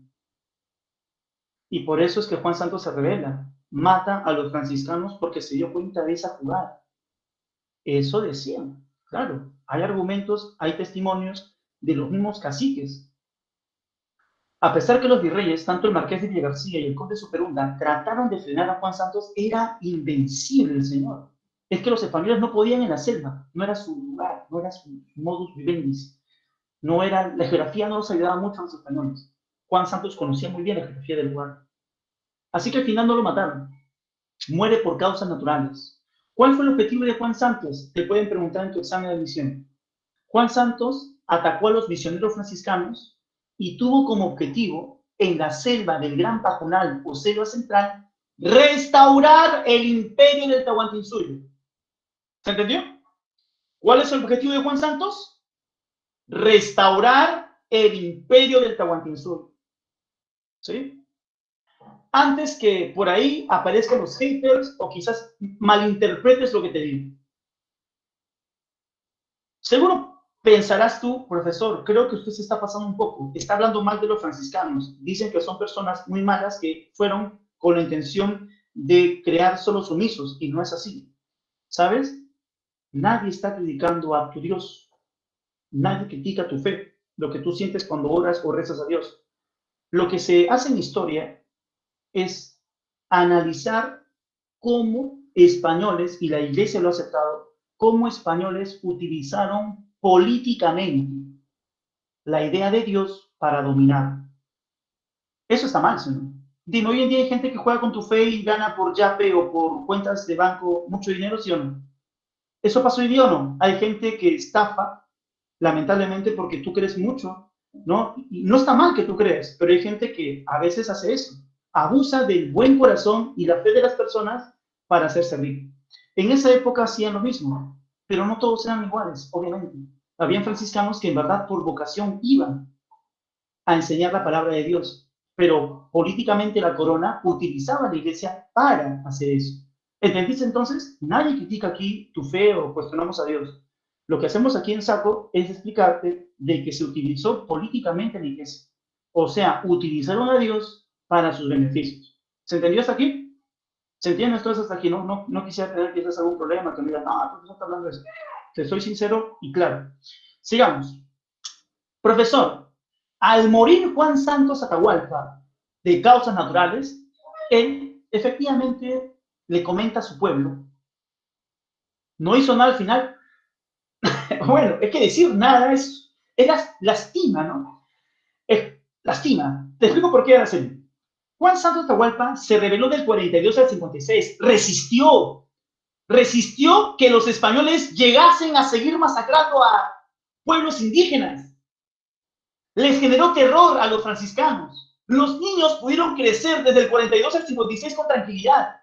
Y por eso es que Juan Santos se revela. Mata a los franciscanos porque se dio cuenta de esa jugada. Eso decían. Claro, hay argumentos, hay testimonios de los mismos caciques. A pesar que los virreyes, tanto el marqués de Villagarcía y el conde de Superunda, trataron de frenar a Juan Santos, era invencible el señor. Es que los españoles no podían en la selva, no era su lugar, no era su modus vivendi. No era, la geografía no los ayudaba mucho a los españoles. Juan Santos conocía muy bien la geografía del lugar. Así que al final no lo mataron. Muere por causas naturales. ¿Cuál fue el objetivo de Juan Santos? Te pueden preguntar en tu examen de admisión. Juan Santos atacó a los misioneros franciscanos y tuvo como objetivo, en la selva del Gran Pajonal o selva central, restaurar el imperio del Tahuantinsuyo. ¿Se entendió? ¿Cuál es el objetivo de Juan Santos? Restaurar el imperio del Tahuantinsuyo. ¿Sí? Antes que por ahí aparezcan los haters o quizás malinterpretes lo que te digo. Seguro pensarás tú, profesor, creo que usted se está pasando un poco, está hablando mal de los franciscanos, dicen que son personas muy malas que fueron con la intención de crear solo sumisos, y no es así. ¿Sabes? Nadie está criticando a tu Dios, nadie critica tu fe, lo que tú sientes cuando oras o rezas a Dios. Lo que se hace en historia es analizar cómo españoles, y la iglesia lo ha aceptado, cómo españoles utilizaron políticamente la idea de Dios para dominar. Eso está mal, ¿no? Dime, hoy en día hay gente que juega con tu fe y gana por Yape o por cuentas de banco mucho dinero, ¿sí o no? ¿Eso pasó hoy día o no? Hay gente que estafa, lamentablemente, porque tú crees mucho, ¿no? Y no está mal que tú creas, pero hay gente que a veces hace eso. Abusa del buen corazón y la fe de las personas para hacerse rico. En esa época hacían lo mismo, pero no todos eran iguales, obviamente. Habían franciscanos que en verdad por vocación iban a enseñar la palabra de Dios, pero políticamente la corona utilizaba la iglesia para hacer eso. ¿Entendiste entonces? Nadie critica aquí tu fe o cuestionamos a Dios. Lo que hacemos aquí en Saco es explicarte de que se utilizó políticamente la iglesia. O sea, utilizaron a Dios para sus beneficios. ¿Se entendió hasta aquí? ¿Se entiende esto hasta aquí? No quisiera tener quizás algún problema, que me digan, no, profesor está hablando de eso. Te soy sincero y claro. Sigamos. Profesor, al morir Juan Santos Atahualpa de causas naturales, él efectivamente le comenta a su pueblo, no hizo nada al final. Bueno, es que decir nada es lastima, ¿no? Es lastima. Te explico por qué era así. Juan Santos Atahualpa se rebeló del 42 al 56, resistió que los españoles llegasen a seguir masacrando a pueblos indígenas. Les generó terror a los franciscanos. Los niños pudieron crecer desde el 42 al 56 con tranquilidad.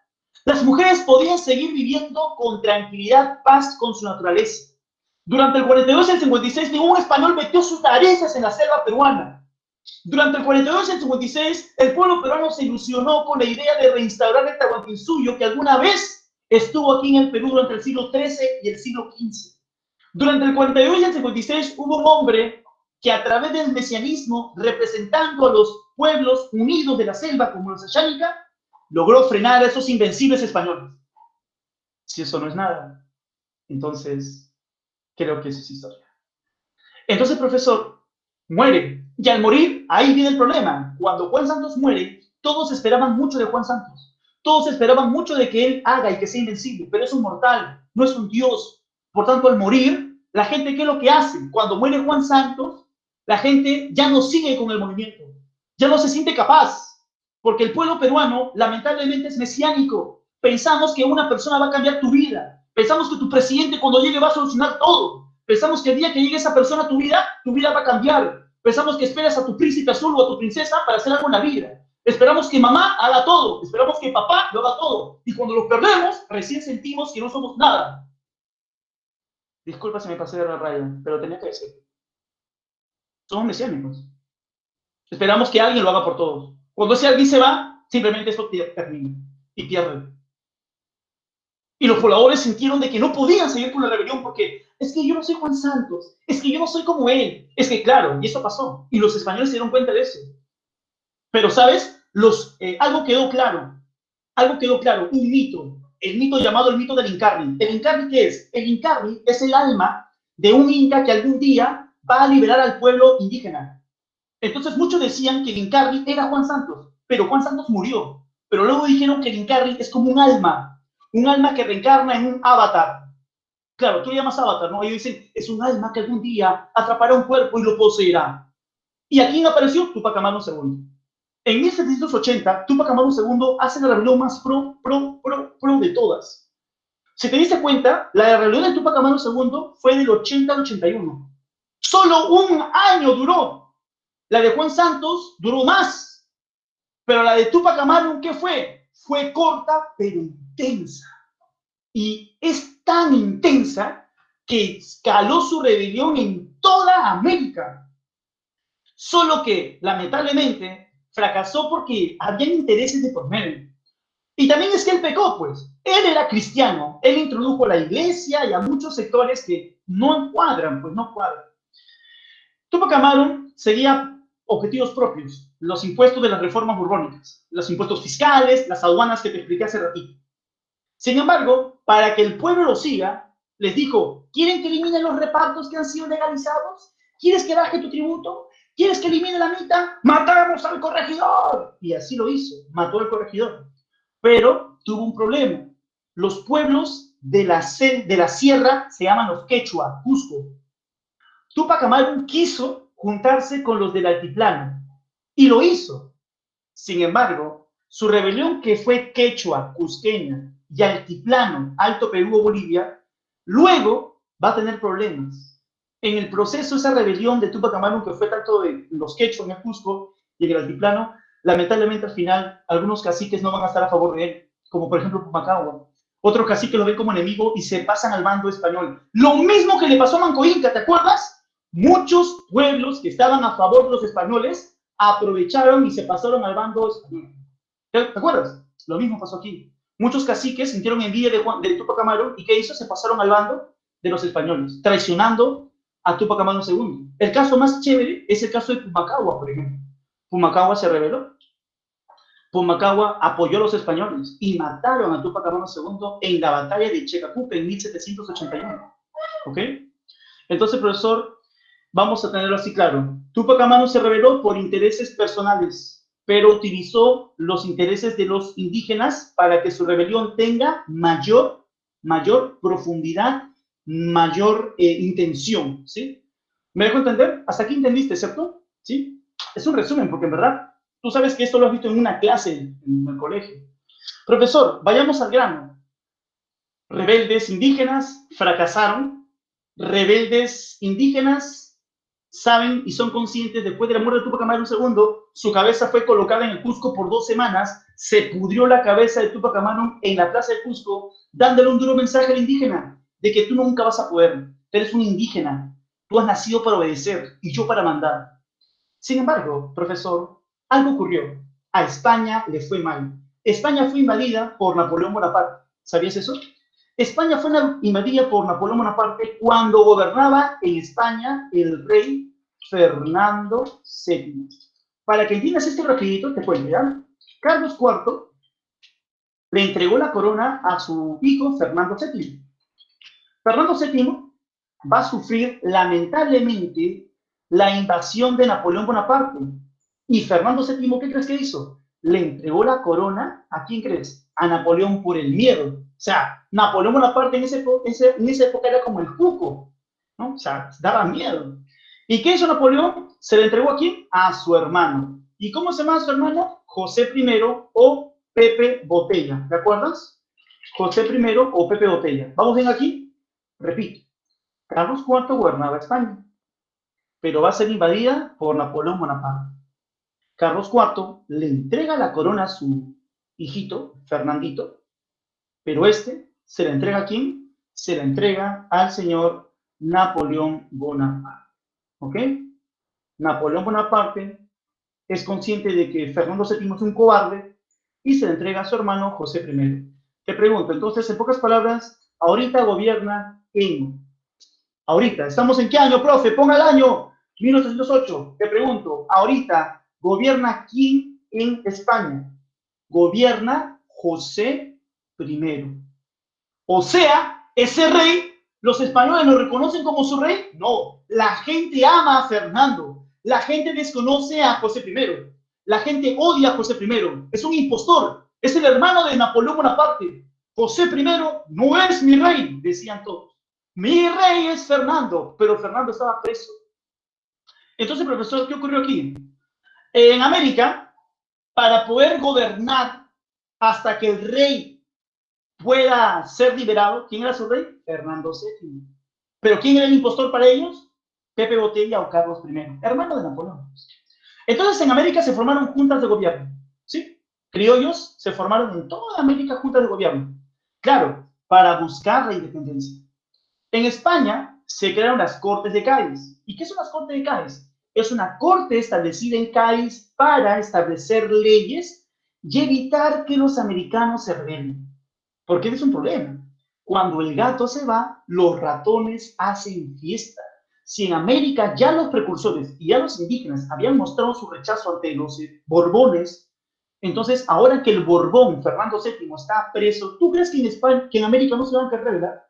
Las mujeres podían seguir viviendo con tranquilidad, paz con su naturaleza. Durante el 42 al 56, ningún español metió sus narices en la selva peruana. Durante el 42 al 56, el pueblo peruano se ilusionó con la idea de reinstaurar el Tahuantinsuyo que alguna vez estuvo aquí en el Perú durante el siglo XIII y el siglo XV. Durante el 42 y el 56 hubo un hombre que a través del mesianismo, representando a los pueblos unidos de la selva como los Ashánica, logró frenar a esos invencibles españoles. Si eso no es nada, entonces creo que eso es historia. Entonces el profesor muere, y al morir, ahí viene el problema. Cuando Juan Santos muere, todos esperaban mucho de Juan Santos. Todos esperaban mucho de que él haga y que sea invencible, pero es un mortal, no es un dios. Por tanto, al morir, la gente, ¿qué es lo que hace? Cuando muere Juan Santos, la gente ya no sigue con el movimiento, ya no se siente capaz, porque el pueblo peruano lamentablemente es mesiánico. Pensamos que una persona va a cambiar tu vida, pensamos que tu presidente cuando llegue va a solucionar todo, pensamos que el día que llegue esa persona a tu vida va a cambiar, pensamos que esperas a tu príncipe azul o a tu princesa para hacer algo en la vida, esperamos que mamá haga todo, esperamos que papá lo haga todo, y cuando lo perdemos, recién sentimos que no somos nada. Disculpa si me pasé de la raya, pero tenía que decir. Somos mesiánicos. Esperamos que alguien lo haga por todos. Cuando ese alguien se va, simplemente esto termina y pierde. Y los pobladores sintieron de que no podían seguir con la rebelión porque es que yo no soy Juan Santos, es que yo no soy como él. Es que claro, y eso pasó. Y los españoles se dieron cuenta de eso. Pero, ¿sabes? Algo quedó claro, un mito. El mito llamado el mito del Incarni. ¿El Incarni qué es? El Incarni es el alma de un inca que algún día va a liberar al pueblo indígena. Entonces muchos decían que el Incarni era Juan Santos, pero Juan Santos murió. Pero luego dijeron que el Incarni es como un alma que reencarna en un avatar. Claro, tú le llamas avatar, ¿no? Ellos dicen, es un alma que algún día atrapará un cuerpo y lo poseerá. ¿Y a quién apareció? Tupac Amaru II. En 1780, Tupac Amaru II hace la rebelión más pro de todas. Si te diste cuenta, la rebelión de Tupac Amaru II fue del 80 al 81. Solo un año duró. La de Juan Santos duró más, pero la de Tupac Amaru, ¿qué fue? Fue corta, pero intensa. Y es tan intensa que escaló su rebelión en toda América. Solo que, lamentablemente, fracasó porque habían intereses de por medio. Y también es que él pecó, pues. Él era cristiano, él introdujo a la iglesia y a muchos sectores que no cuadran, pues no cuadran. Tupac Amaru seguía objetivos propios, los impuestos de las reformas borbónicas, los impuestos fiscales, las aduanas que te expliqué hace ratito. Sin embargo, para que el pueblo lo siga, les dijo, ¿quieren que eliminen los repartos que han sido legalizados? ¿Quieres que baje tu tributo? ¿Quieres que elimine la mitad? ¡Matamos al corregidor! Y así lo hizo, mató al corregidor. Pero tuvo un problema. Los pueblos de la sierra se llaman los quechua, Cusco. Tupac Amaru quiso juntarse con los del altiplano y lo hizo. Sin embargo, su rebelión, que fue quechua, cusqueña y altiplano, Alto Perú o Bolivia, luego va a tener problemas. En el proceso, esa rebelión de Tupac Amaru, que fue tanto de los quechua en el Cusco y en el altiplano, lamentablemente al final algunos caciques no van a estar a favor de él, como por ejemplo Pumacahua. Otros caciques lo ven como enemigo y se pasan al bando español. Lo mismo que le pasó a Manco Inca, ¿te acuerdas? Muchos pueblos que estaban a favor de los españoles aprovecharon y se pasaron al bando español. ¿Te acuerdas? Lo mismo pasó aquí. Muchos caciques sintieron envidia de Tupac Amaru y ¿qué hizo? Se pasaron al bando de los españoles, traicionando a Tupac Amaru II. El caso más chévere es el caso de Pumacahua, por ejemplo. Pumacahua se rebeló. Pumacahua apoyó a los españoles y mataron a Túpac Amaru II en la batalla de Checacupe en 1781. ¿Ok? Entonces, profesor, vamos a tenerlo así claro. Túpac Amaru se rebeló por intereses personales, pero utilizó los intereses de los indígenas para que su rebelión tenga mayor profundidad, mayor intención, ¿sí? ¿Me dejo entender? Hasta aquí entendiste, ¿cierto? ¿Sí? Es un resumen, porque en verdad, tú sabes que esto lo has visto en una clase en el colegio. Profesor, vayamos al grano. Rebeldes indígenas fracasaron. Rebeldes indígenas saben y son conscientes, después de la muerte de Túpac Amaru II, su cabeza fue colocada en el Cusco por 2 semanas, se pudrió la cabeza de Túpac Amaru en la plaza del Cusco, dándole un duro mensaje al indígena, de que tú nunca vas a poder, eres un indígena, tú has nacido para obedecer y yo para mandar. Sin embargo, profesor, algo ocurrió. A España le fue mal. España fue invadida por Napoleón Bonaparte. ¿Sabías eso? España fue invadida por Napoleón Bonaparte cuando gobernaba en España el rey Fernando VII. Para que entiendas esto rapidito, te cuento, ¿ya? Carlos IV le entregó la corona a su hijo Fernando VII. Fernando VII va a sufrir lamentablemente la invasión de Napoleón Bonaparte. Y Fernando VII, ¿qué crees que hizo? Le entregó la corona, ¿a quién crees? A Napoleón por el miedo. O sea, Napoleón Bonaparte en esa época era como el cuco, ¿no? O sea, daba miedo. ¿Y qué hizo Napoleón? Se le entregó a quién? A su hermano. ¿Y cómo se llama su hermano? José I o Pepe Botella. ¿Te acuerdas? José I o Pepe Botella. ¿Vamos bien aquí? Repito. Carlos IV gobernaba España, pero va a ser invadida por Napoleón Bonaparte. Carlos IV le entrega la corona a su hijito, Fernandito, pero este se la entrega a quién? Se la entrega al señor Napoleón Bonaparte. ¿Ok? Napoleón Bonaparte es consciente de que Fernando VII es un cobarde y se la entrega a su hermano José I. Te pregunto, entonces, en pocas palabras, ahorita gobierna en... Ahorita, ¿estamos en qué año, profe? Ponga el año 1808. Te pregunto, ahorita, ¿gobierna quién en España? Gobierna José I. O sea, ese rey, ¿los españoles lo reconocen como su rey? No, la gente ama a Fernando. La gente desconoce a José I. La gente odia a José I. Es un impostor. Es el hermano de Napoleón Bonaparte. José I no es mi rey, decían todos. Mi rey es Fernando, pero Fernando estaba preso. Entonces, profesor, ¿qué ocurrió aquí? En América, para poder gobernar hasta que el rey pueda ser liberado, ¿quién era su rey? Fernando VII. ¿Pero quién era el impostor para ellos? Pepe Botella o Carlos I, hermano de Napoleón. Entonces, en América se formaron juntas de gobierno, ¿sí? Criollos se formaron en toda América juntas de gobierno. Claro, para buscar la independencia. En España se crearon las Cortes de Cádiz. ¿Y qué son las Cortes de Cádiz? Es una corte establecida en Cádiz para establecer leyes y evitar que los americanos se rebelen. Porque es un problema. Cuando el gato se va, los ratones hacen fiesta. Si en América ya los precursores y ya los indígenas habían mostrado su rechazo ante los Borbones, entonces ahora que el Borbón, Fernando VII, está preso, ¿tú crees que en España, que en América no se van a rebelar?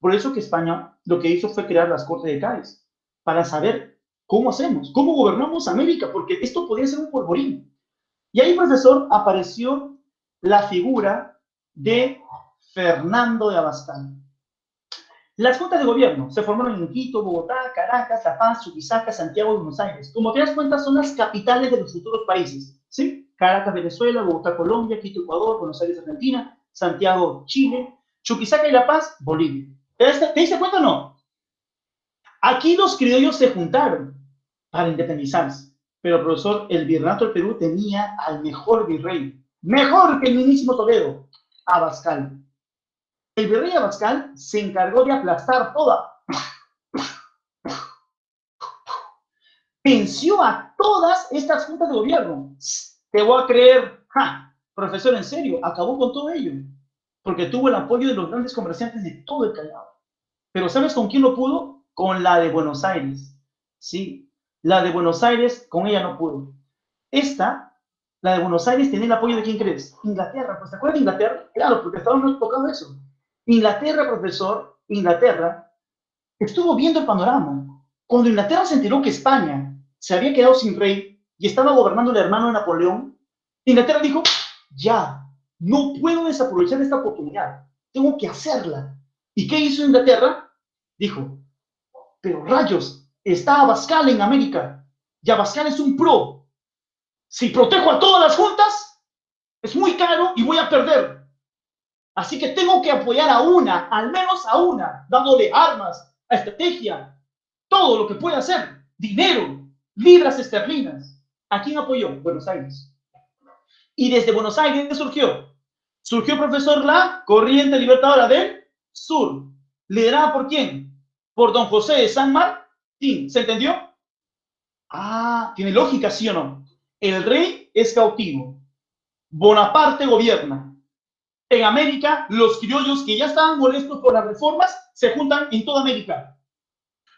Por eso que España lo que hizo fue crear las Cortes de Cádiz, para saber cómo hacemos, cómo gobernamos América, porque esto podía ser un polvorín. Y ahí, profesor, apareció la figura de Fernando de Abascal. Las juntas de gobierno se formaron en Quito, Bogotá, Caracas, La Paz, Chuquisaca, Santiago y Buenos Aires. Como te das cuenta, son las capitales de los futuros países, ¿sí? Caracas, Venezuela, Bogotá, Colombia, Quito, Ecuador, Buenos Aires, Argentina, Santiago, Chile, Chuquisaca y La Paz, Bolivia. ¿Te diste cuenta o no? Aquí los criollos se juntaron para independizarse. Pero, profesor, el virreinato del Perú tenía al mejor virrey, mejor que el mismísimo Toledo, Abascal. El virrey Abascal se encargó de aplastar toda, venció a todas estas juntas de gobierno. Te voy a creer, profesor, en serio, acabó con todo ello, porque tuvo el apoyo de los grandes comerciantes de todo el Callao. Pero ¿sabes con quién lo pudo? Con la de Buenos Aires. Sí, la de Buenos Aires, con ella no pudo. Esta La de Buenos Aires tenía el apoyo de quién crees? Inglaterra. Pues, ¿te acuerdas de Inglaterra? Claro, porque estábamos tocando eso. Inglaterra, profesor, Inglaterra estuvo viendo el panorama. Cuando Inglaterra se enteró que España se había quedado sin rey y estaba gobernando el hermano de Napoleón, Inglaterra dijo, ya, no puedo desaprovechar esta oportunidad, tengo que hacerla. ¿Y qué hizo Inglaterra? Dijo, pero rayos, está Abascal en América y Abascal es un pro. Si protejo a todas las juntas, es muy caro y voy a perder. Así que tengo que apoyar a una, al menos a una, dándole armas, a estrategia, todo lo que pueda hacer, dinero, libras esterlinas. ¿A quién apoyó? Buenos Aires. Y desde Buenos Aires surgió, profesor, la Corriente Libertadora del Sur. ¿Liderada por quién? Por don José de San Martín. ¿Se entendió? Ah, tiene lógica, ¿sí o no? El rey es cautivo. Bonaparte gobierna. En América, los criollos que ya estaban molestos por las reformas se juntan en toda América.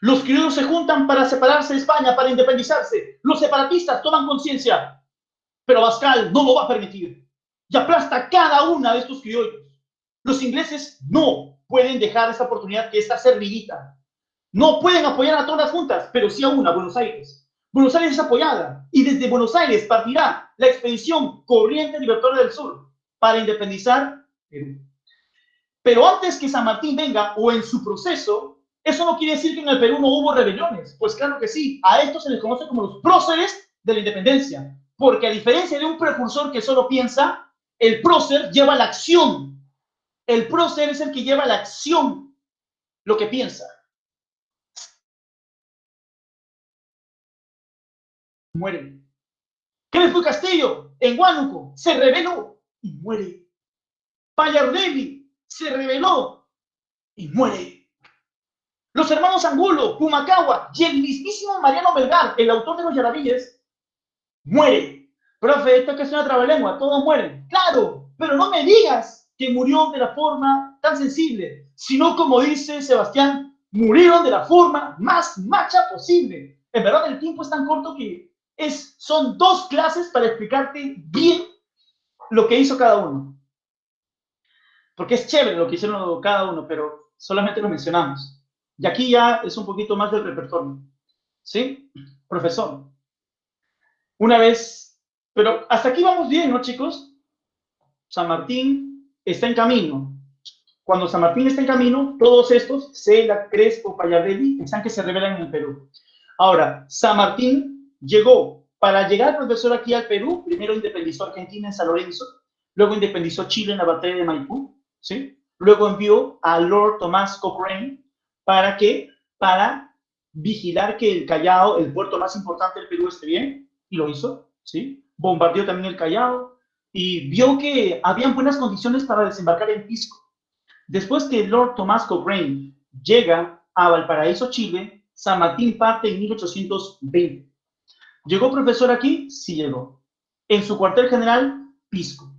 Los criollos se juntan para separarse de España, para independizarse. Los separatistas toman conciencia, pero Abascal no lo va a permitir y aplasta cada una de estos criollos. Los ingleses no pueden dejar esa oportunidad que está servillita. No pueden apoyar a todas las juntas, pero sí a una, Buenos Aires. Buenos Aires es apoyada y desde Buenos Aires partirá la expedición Corriente Libertadora del Sur para independizar Perú. Pero antes que San Martín venga o en su proceso, eso no quiere decir que en el Perú no hubo rebeliones. Pues claro que sí, a estos se les conoce como los próceres de la independencia, porque a diferencia de un precursor que solo piensa, el prócer lleva la acción. El prócer es el que lleva la acción, lo que piensa. Muere. Crespo Castillo, en Huánuco, se rebeló y muere. Pallardelli se rebeló y muere. Los hermanos Angulo, Pumacagua y el mismísimo Mariano Melgar, el autor de los Yaravíes, muere. Profe, esto que es una trabalengua, todos mueren. Claro, pero no me digas que murió de la forma tan sensible, sino como dice Sebastián, murieron de la forma más macha posible. En verdad el tiempo es tan corto que son 2 clases para explicarte bien lo que hizo cada uno. Porque es chévere lo que hicieron cada uno, pero solamente lo mencionamos. Y aquí ya es un poquito más del repertorio. ¿Sí? Profesor. Una vez, pero hasta aquí vamos bien, ¿no, chicos? San Martín está en camino. Cuando San Martín está en camino, todos estos, Cela, Crespo, Pallardelli, están que se rebelan en el Perú. Ahora, San Martín llegó. Para llegar, profesor, aquí al Perú, primero independizó Argentina en San Lorenzo, luego independizó Chile en la batalla de Maipú, ¿sí? Luego envió a Lord Thomas Cochrane, ¿para qué? Para vigilar que el Callao, el puerto más importante del Perú, esté bien, y lo hizo, ¿sí? Bombardeó también el Callao y vio que habían buenas condiciones para desembarcar en Pisco. Después que Lord Thomas Cochrane llega a Valparaíso, Chile, San Martín parte en 1820. ¿Llegó, profesor, aquí? Sí llegó. En su cuartel general, Pisco.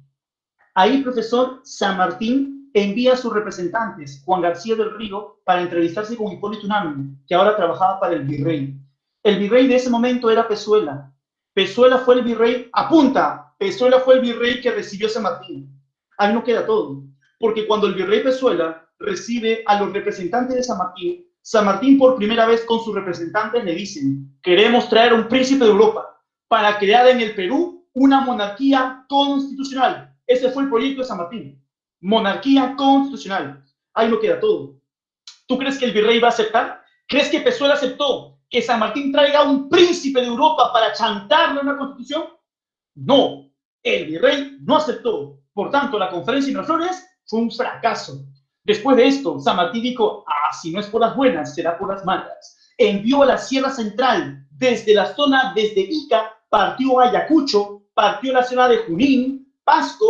Ahí, profesor, San Martín envía a sus representantes, Juan García del Río, para entrevistarse con Hipólito Unanue, que ahora trabajaba para el virrey. El virrey de ese momento era Pezuela. Pezuela fue el virrey, apunta, Pezuela fue el virrey que recibió a San Martín. Ahí no queda todo, porque cuando el virrey Pezuela recibe a los representantes de San Martín por primera vez con sus representantes le dicen, queremos traer un príncipe de Europa para crear en el Perú una monarquía constitucional. Ese fue el proyecto de San Martín. Monarquía constitucional. Ahí no queda todo. ¿Tú crees que el virrey va a aceptar? ¿Crees que Pezuela aceptó que San Martín traiga un príncipe de Europa para chantarle una constitución? No, el virrey no aceptó. Por tanto, la conferencia de Miraflores fue un fracaso. Después de esto, San Martín dijo, si no es por las buenas, será por las malas. Envió a la Sierra Central, desde la zona, desde Ica, partió a Ayacucho, partió a la ciudad de Junín, Pasco,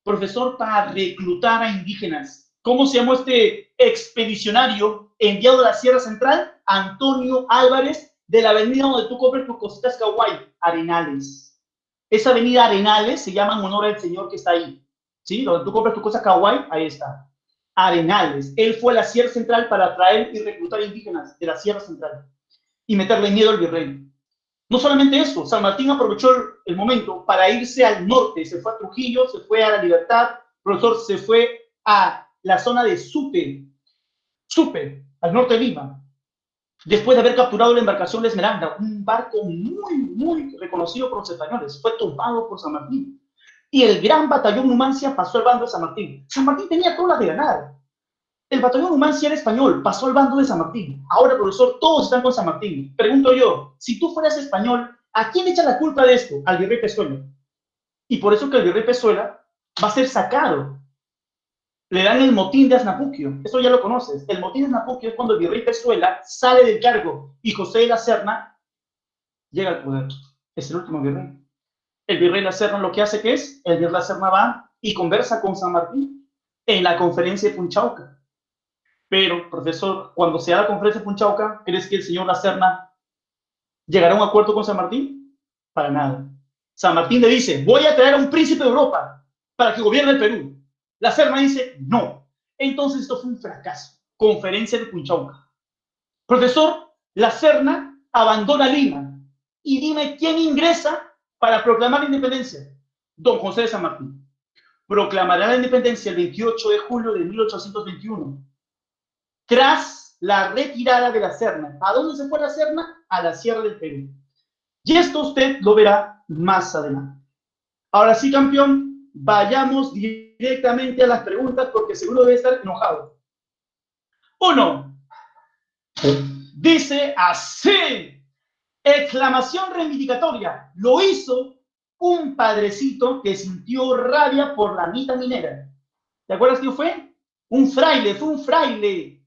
profesor, para reclutar a indígenas. ¿Cómo se llamó este expedicionario enviado a la Sierra Central? Antonio Álvarez, de la avenida donde tú compras tus cositas kawaii, Arenales. Esa avenida Arenales se llama en honor al señor que está ahí. ¿Sí? Donde tú compras tus cosas kawaii, ahí está. Arenales. Él fue a la Sierra Central para atraer y reclutar indígenas de la Sierra Central y meterle miedo al virrey. No solamente eso, San Martín aprovechó el momento para irse al norte, se fue a Trujillo, se fue a La Libertad, profesor, se fue a la zona de Supe, al norte de Lima, después de haber capturado la embarcación La Esmeralda, un barco muy, muy reconocido por los españoles, fue tomado por San Martín. Y el gran batallón Numancia pasó al bando de San Martín. San Martín tenía todas las de ganar. El batallón Numancia era español, pasó al bando de San Martín. Ahora, profesor, todos están con San Martín. Pregunto yo, si tú fueras español, ¿a quién echa la culpa de esto? Al virrey Pezuela. Y por eso que el virrey Pezuela va a ser sacado. Le dan el motín de Asnapuquio. Eso ya lo conoces. El motín de Asnapuquio es cuando el virrey Pezuela sale del cargo y José de la Serna llega al poder. Es el último virrey. El virrey de la Serna lo que hace que es, el virrey de la Serna va y conversa con San Martín en la conferencia de Punchauca. Pero, profesor, cuando se da la conferencia de Punchauca, ¿crees que el señor La Serna llegará a un acuerdo con San Martín? Para nada. San Martín le dice, voy a traer a un príncipe de Europa para que gobierne el Perú. La Serna dice, no. Entonces esto fue un fracaso. Conferencia de Punchauca. Profesor, La Serna abandona Lima. Y dime quién ingresa para proclamar la independencia. Don José de San Martín. Proclamará la independencia el 28 de julio de 1821. Tras la retirada de la Serna. ¿A dónde se fue la Serna? A la Sierra del Perú. Y esto usted lo verá más adelante. Ahora sí, campeón, vayamos directamente a las preguntas porque seguro debe estar enojado. 1. Dice así. Exclamación reivindicatoria. Lo hizo un padrecito que sintió rabia por la mitad minera. ¿Te acuerdas quién fue? Un fraile, fue un fraile.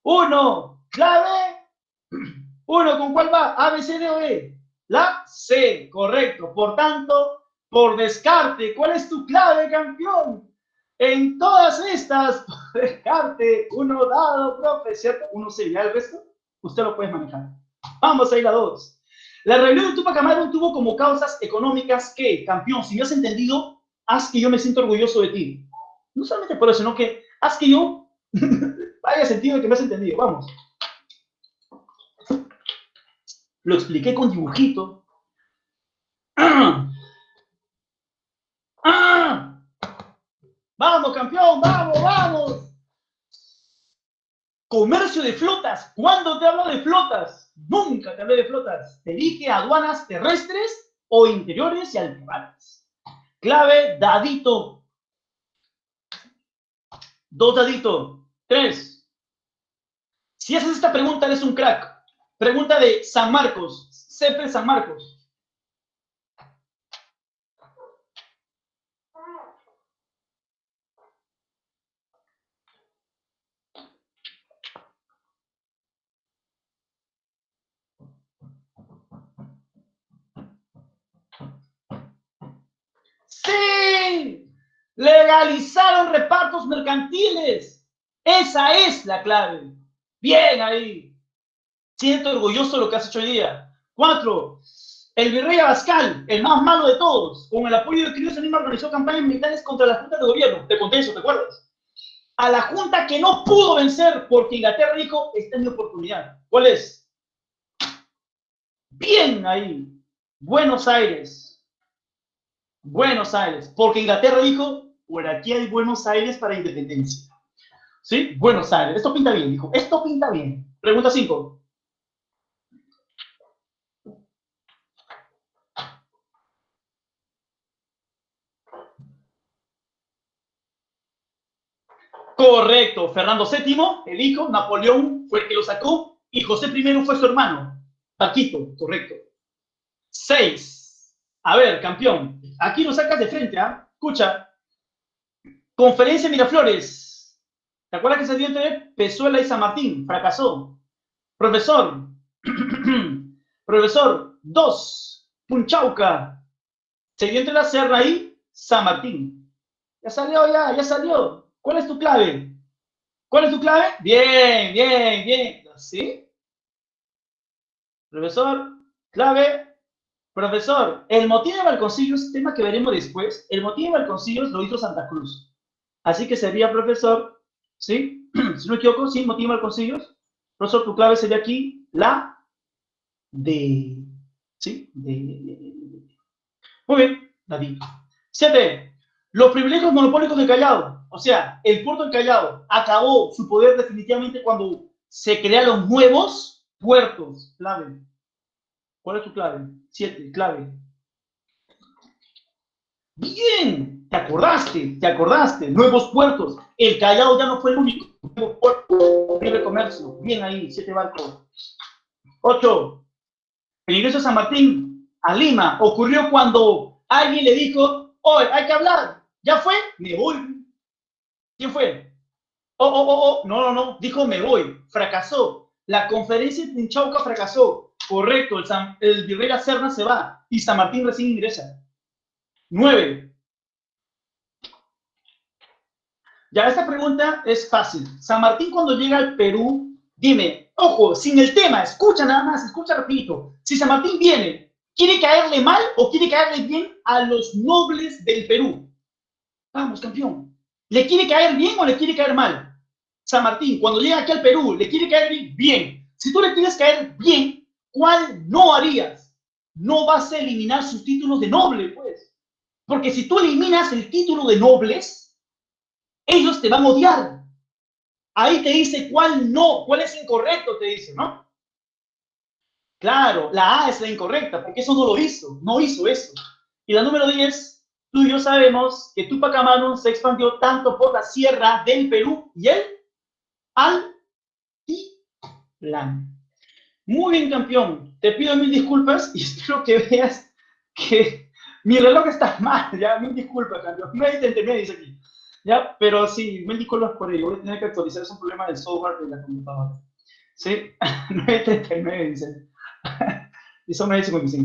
1, clave. 1, ¿con cuál va? A, B, C, D o E. La C, correcto. Por tanto, por descarte, ¿cuál es tu clave, campeón? En todas estas, por descarte, 1 dado, profe, ¿cierto? 1 C, ¿ya el resto? Usted lo puede manejar. Vamos a ir a 2. La rebelión de Tupac Amaru tuvo como causas económicas que, campeón, si me has entendido, haz que yo me sienta orgulloso de ti. No solamente por eso, sino que haz que yo haya sentido que me has entendido. Vamos. Lo expliqué con dibujito. Vamos, campeón, vamos, vamos. Comercio de flotas. ¿Cuándo te hablo de flotas? Nunca te hablé de flotas. Te dije aduanas terrestres o interiores y alturas. Clave, dadito. 2 daditos. 3. Si haces esta pregunta, eres un crack. Pregunta de San Marcos. CP San Marcos. ¡Sí! Legalizaron repartos mercantiles. Esa es la clave. Bien ahí. Siento orgulloso de lo que has hecho hoy día. 4. El virrey Abascal, el más malo de todos, con el apoyo de Cristo Lima, organizó campañas militares contra la Junta de Gobierno. Te conté eso, ¿te acuerdas? A la Junta que no pudo vencer porque Inglaterra dijo, esta es mi oportunidad. ¿Cuál es? Bien ahí. Buenos Aires. Buenos Aires. Porque Inglaterra dijo, por aquí hay Buenos Aires para independencia. ¿Sí? Buenos Aires. Esto pinta bien, dijo. Esto pinta bien. Pregunta 5. Correcto. Fernando VII, el hijo, Napoleón fue el que lo sacó y José I fue su hermano. Paquito, correcto. 6. A ver, campeón. Aquí lo sacas de frente, ¿ah? Escucha. Conferencia Miraflores. ¿Te acuerdas que se dio entre Pezuela y San Martín? Fracasó. Profesor. Profesor. 2. Punchauca. Se dio entre la Serra y San Martín. Ya salió, ya salió. ¿Cuál es tu clave? ¿Cuál es tu clave? Bien, bien, bien. ¿Sí? Profesor, clave. Profesor, el motín de Balconcillos, tema que veremos después, el motín de Balconcillos lo hizo Santa Cruz. Así que sería, profesor, ¿sí? Si no me equivoco, sí, motín de Balconcillos. Profesor, tu clave sería aquí la D. ¿Sí? Muy bien, David. 7. Los privilegios monopólicos del Callao. O sea, el puerto del Callao acabó su poder definitivamente cuando se crearon nuevos puertos. Clave. ¿Cuál es tu clave? 7, clave. Bien, te acordaste. Nuevos puertos. El Callao ya no fue el único. Nuevo puerto, libre comercio. Bien ahí, 7 barcos. 8. El ingreso de San Martín a Lima ocurrió cuando alguien le dijo, hoy hay que hablar. ¿Ya fue? Me voy. ¿Quién fue? No, dijo me voy. Fracasó. La conferencia de Inchauca fracasó. Correcto, el virrey La Serna se va y San Martín recién ingresa. 9. Ya, esta pregunta es fácil. San Martín cuando llega al Perú, dime, ojo, sin el tema, escucha nada más, escucha rapidito. Si San Martín viene, ¿quiere caerle mal o quiere caerle bien a los nobles del Perú? Vamos, campeón. ¿Le quiere caer bien o le quiere caer mal? San Martín, cuando llega aquí al Perú, ¿le quiere caer bien? Bien. Si tú le quieres caer bien, ¿cuál no harías? No vas a eliminar sus títulos de noble, pues. Porque si tú eliminas el título de nobles, ellos te van a odiar. Ahí te dice cuál no, cuál es incorrecto, te dice, ¿no? Claro, la A es la incorrecta, porque eso no lo hizo, no hizo eso. Y la número 10, tú y yo sabemos que Tupac Amaru se expandió tanto por la sierra del Perú y el altiplano. Muy bien, campeón. Te pido mil disculpas y espero que veas que mi reloj está mal, ya, mil disculpas, campeón. 9:39 dice aquí. Ya, pero sí, mil disculpas por ello. Voy a tener que actualizar, es un problema del software de la computadora. Sí, 9:39 dice. Y son 9:55.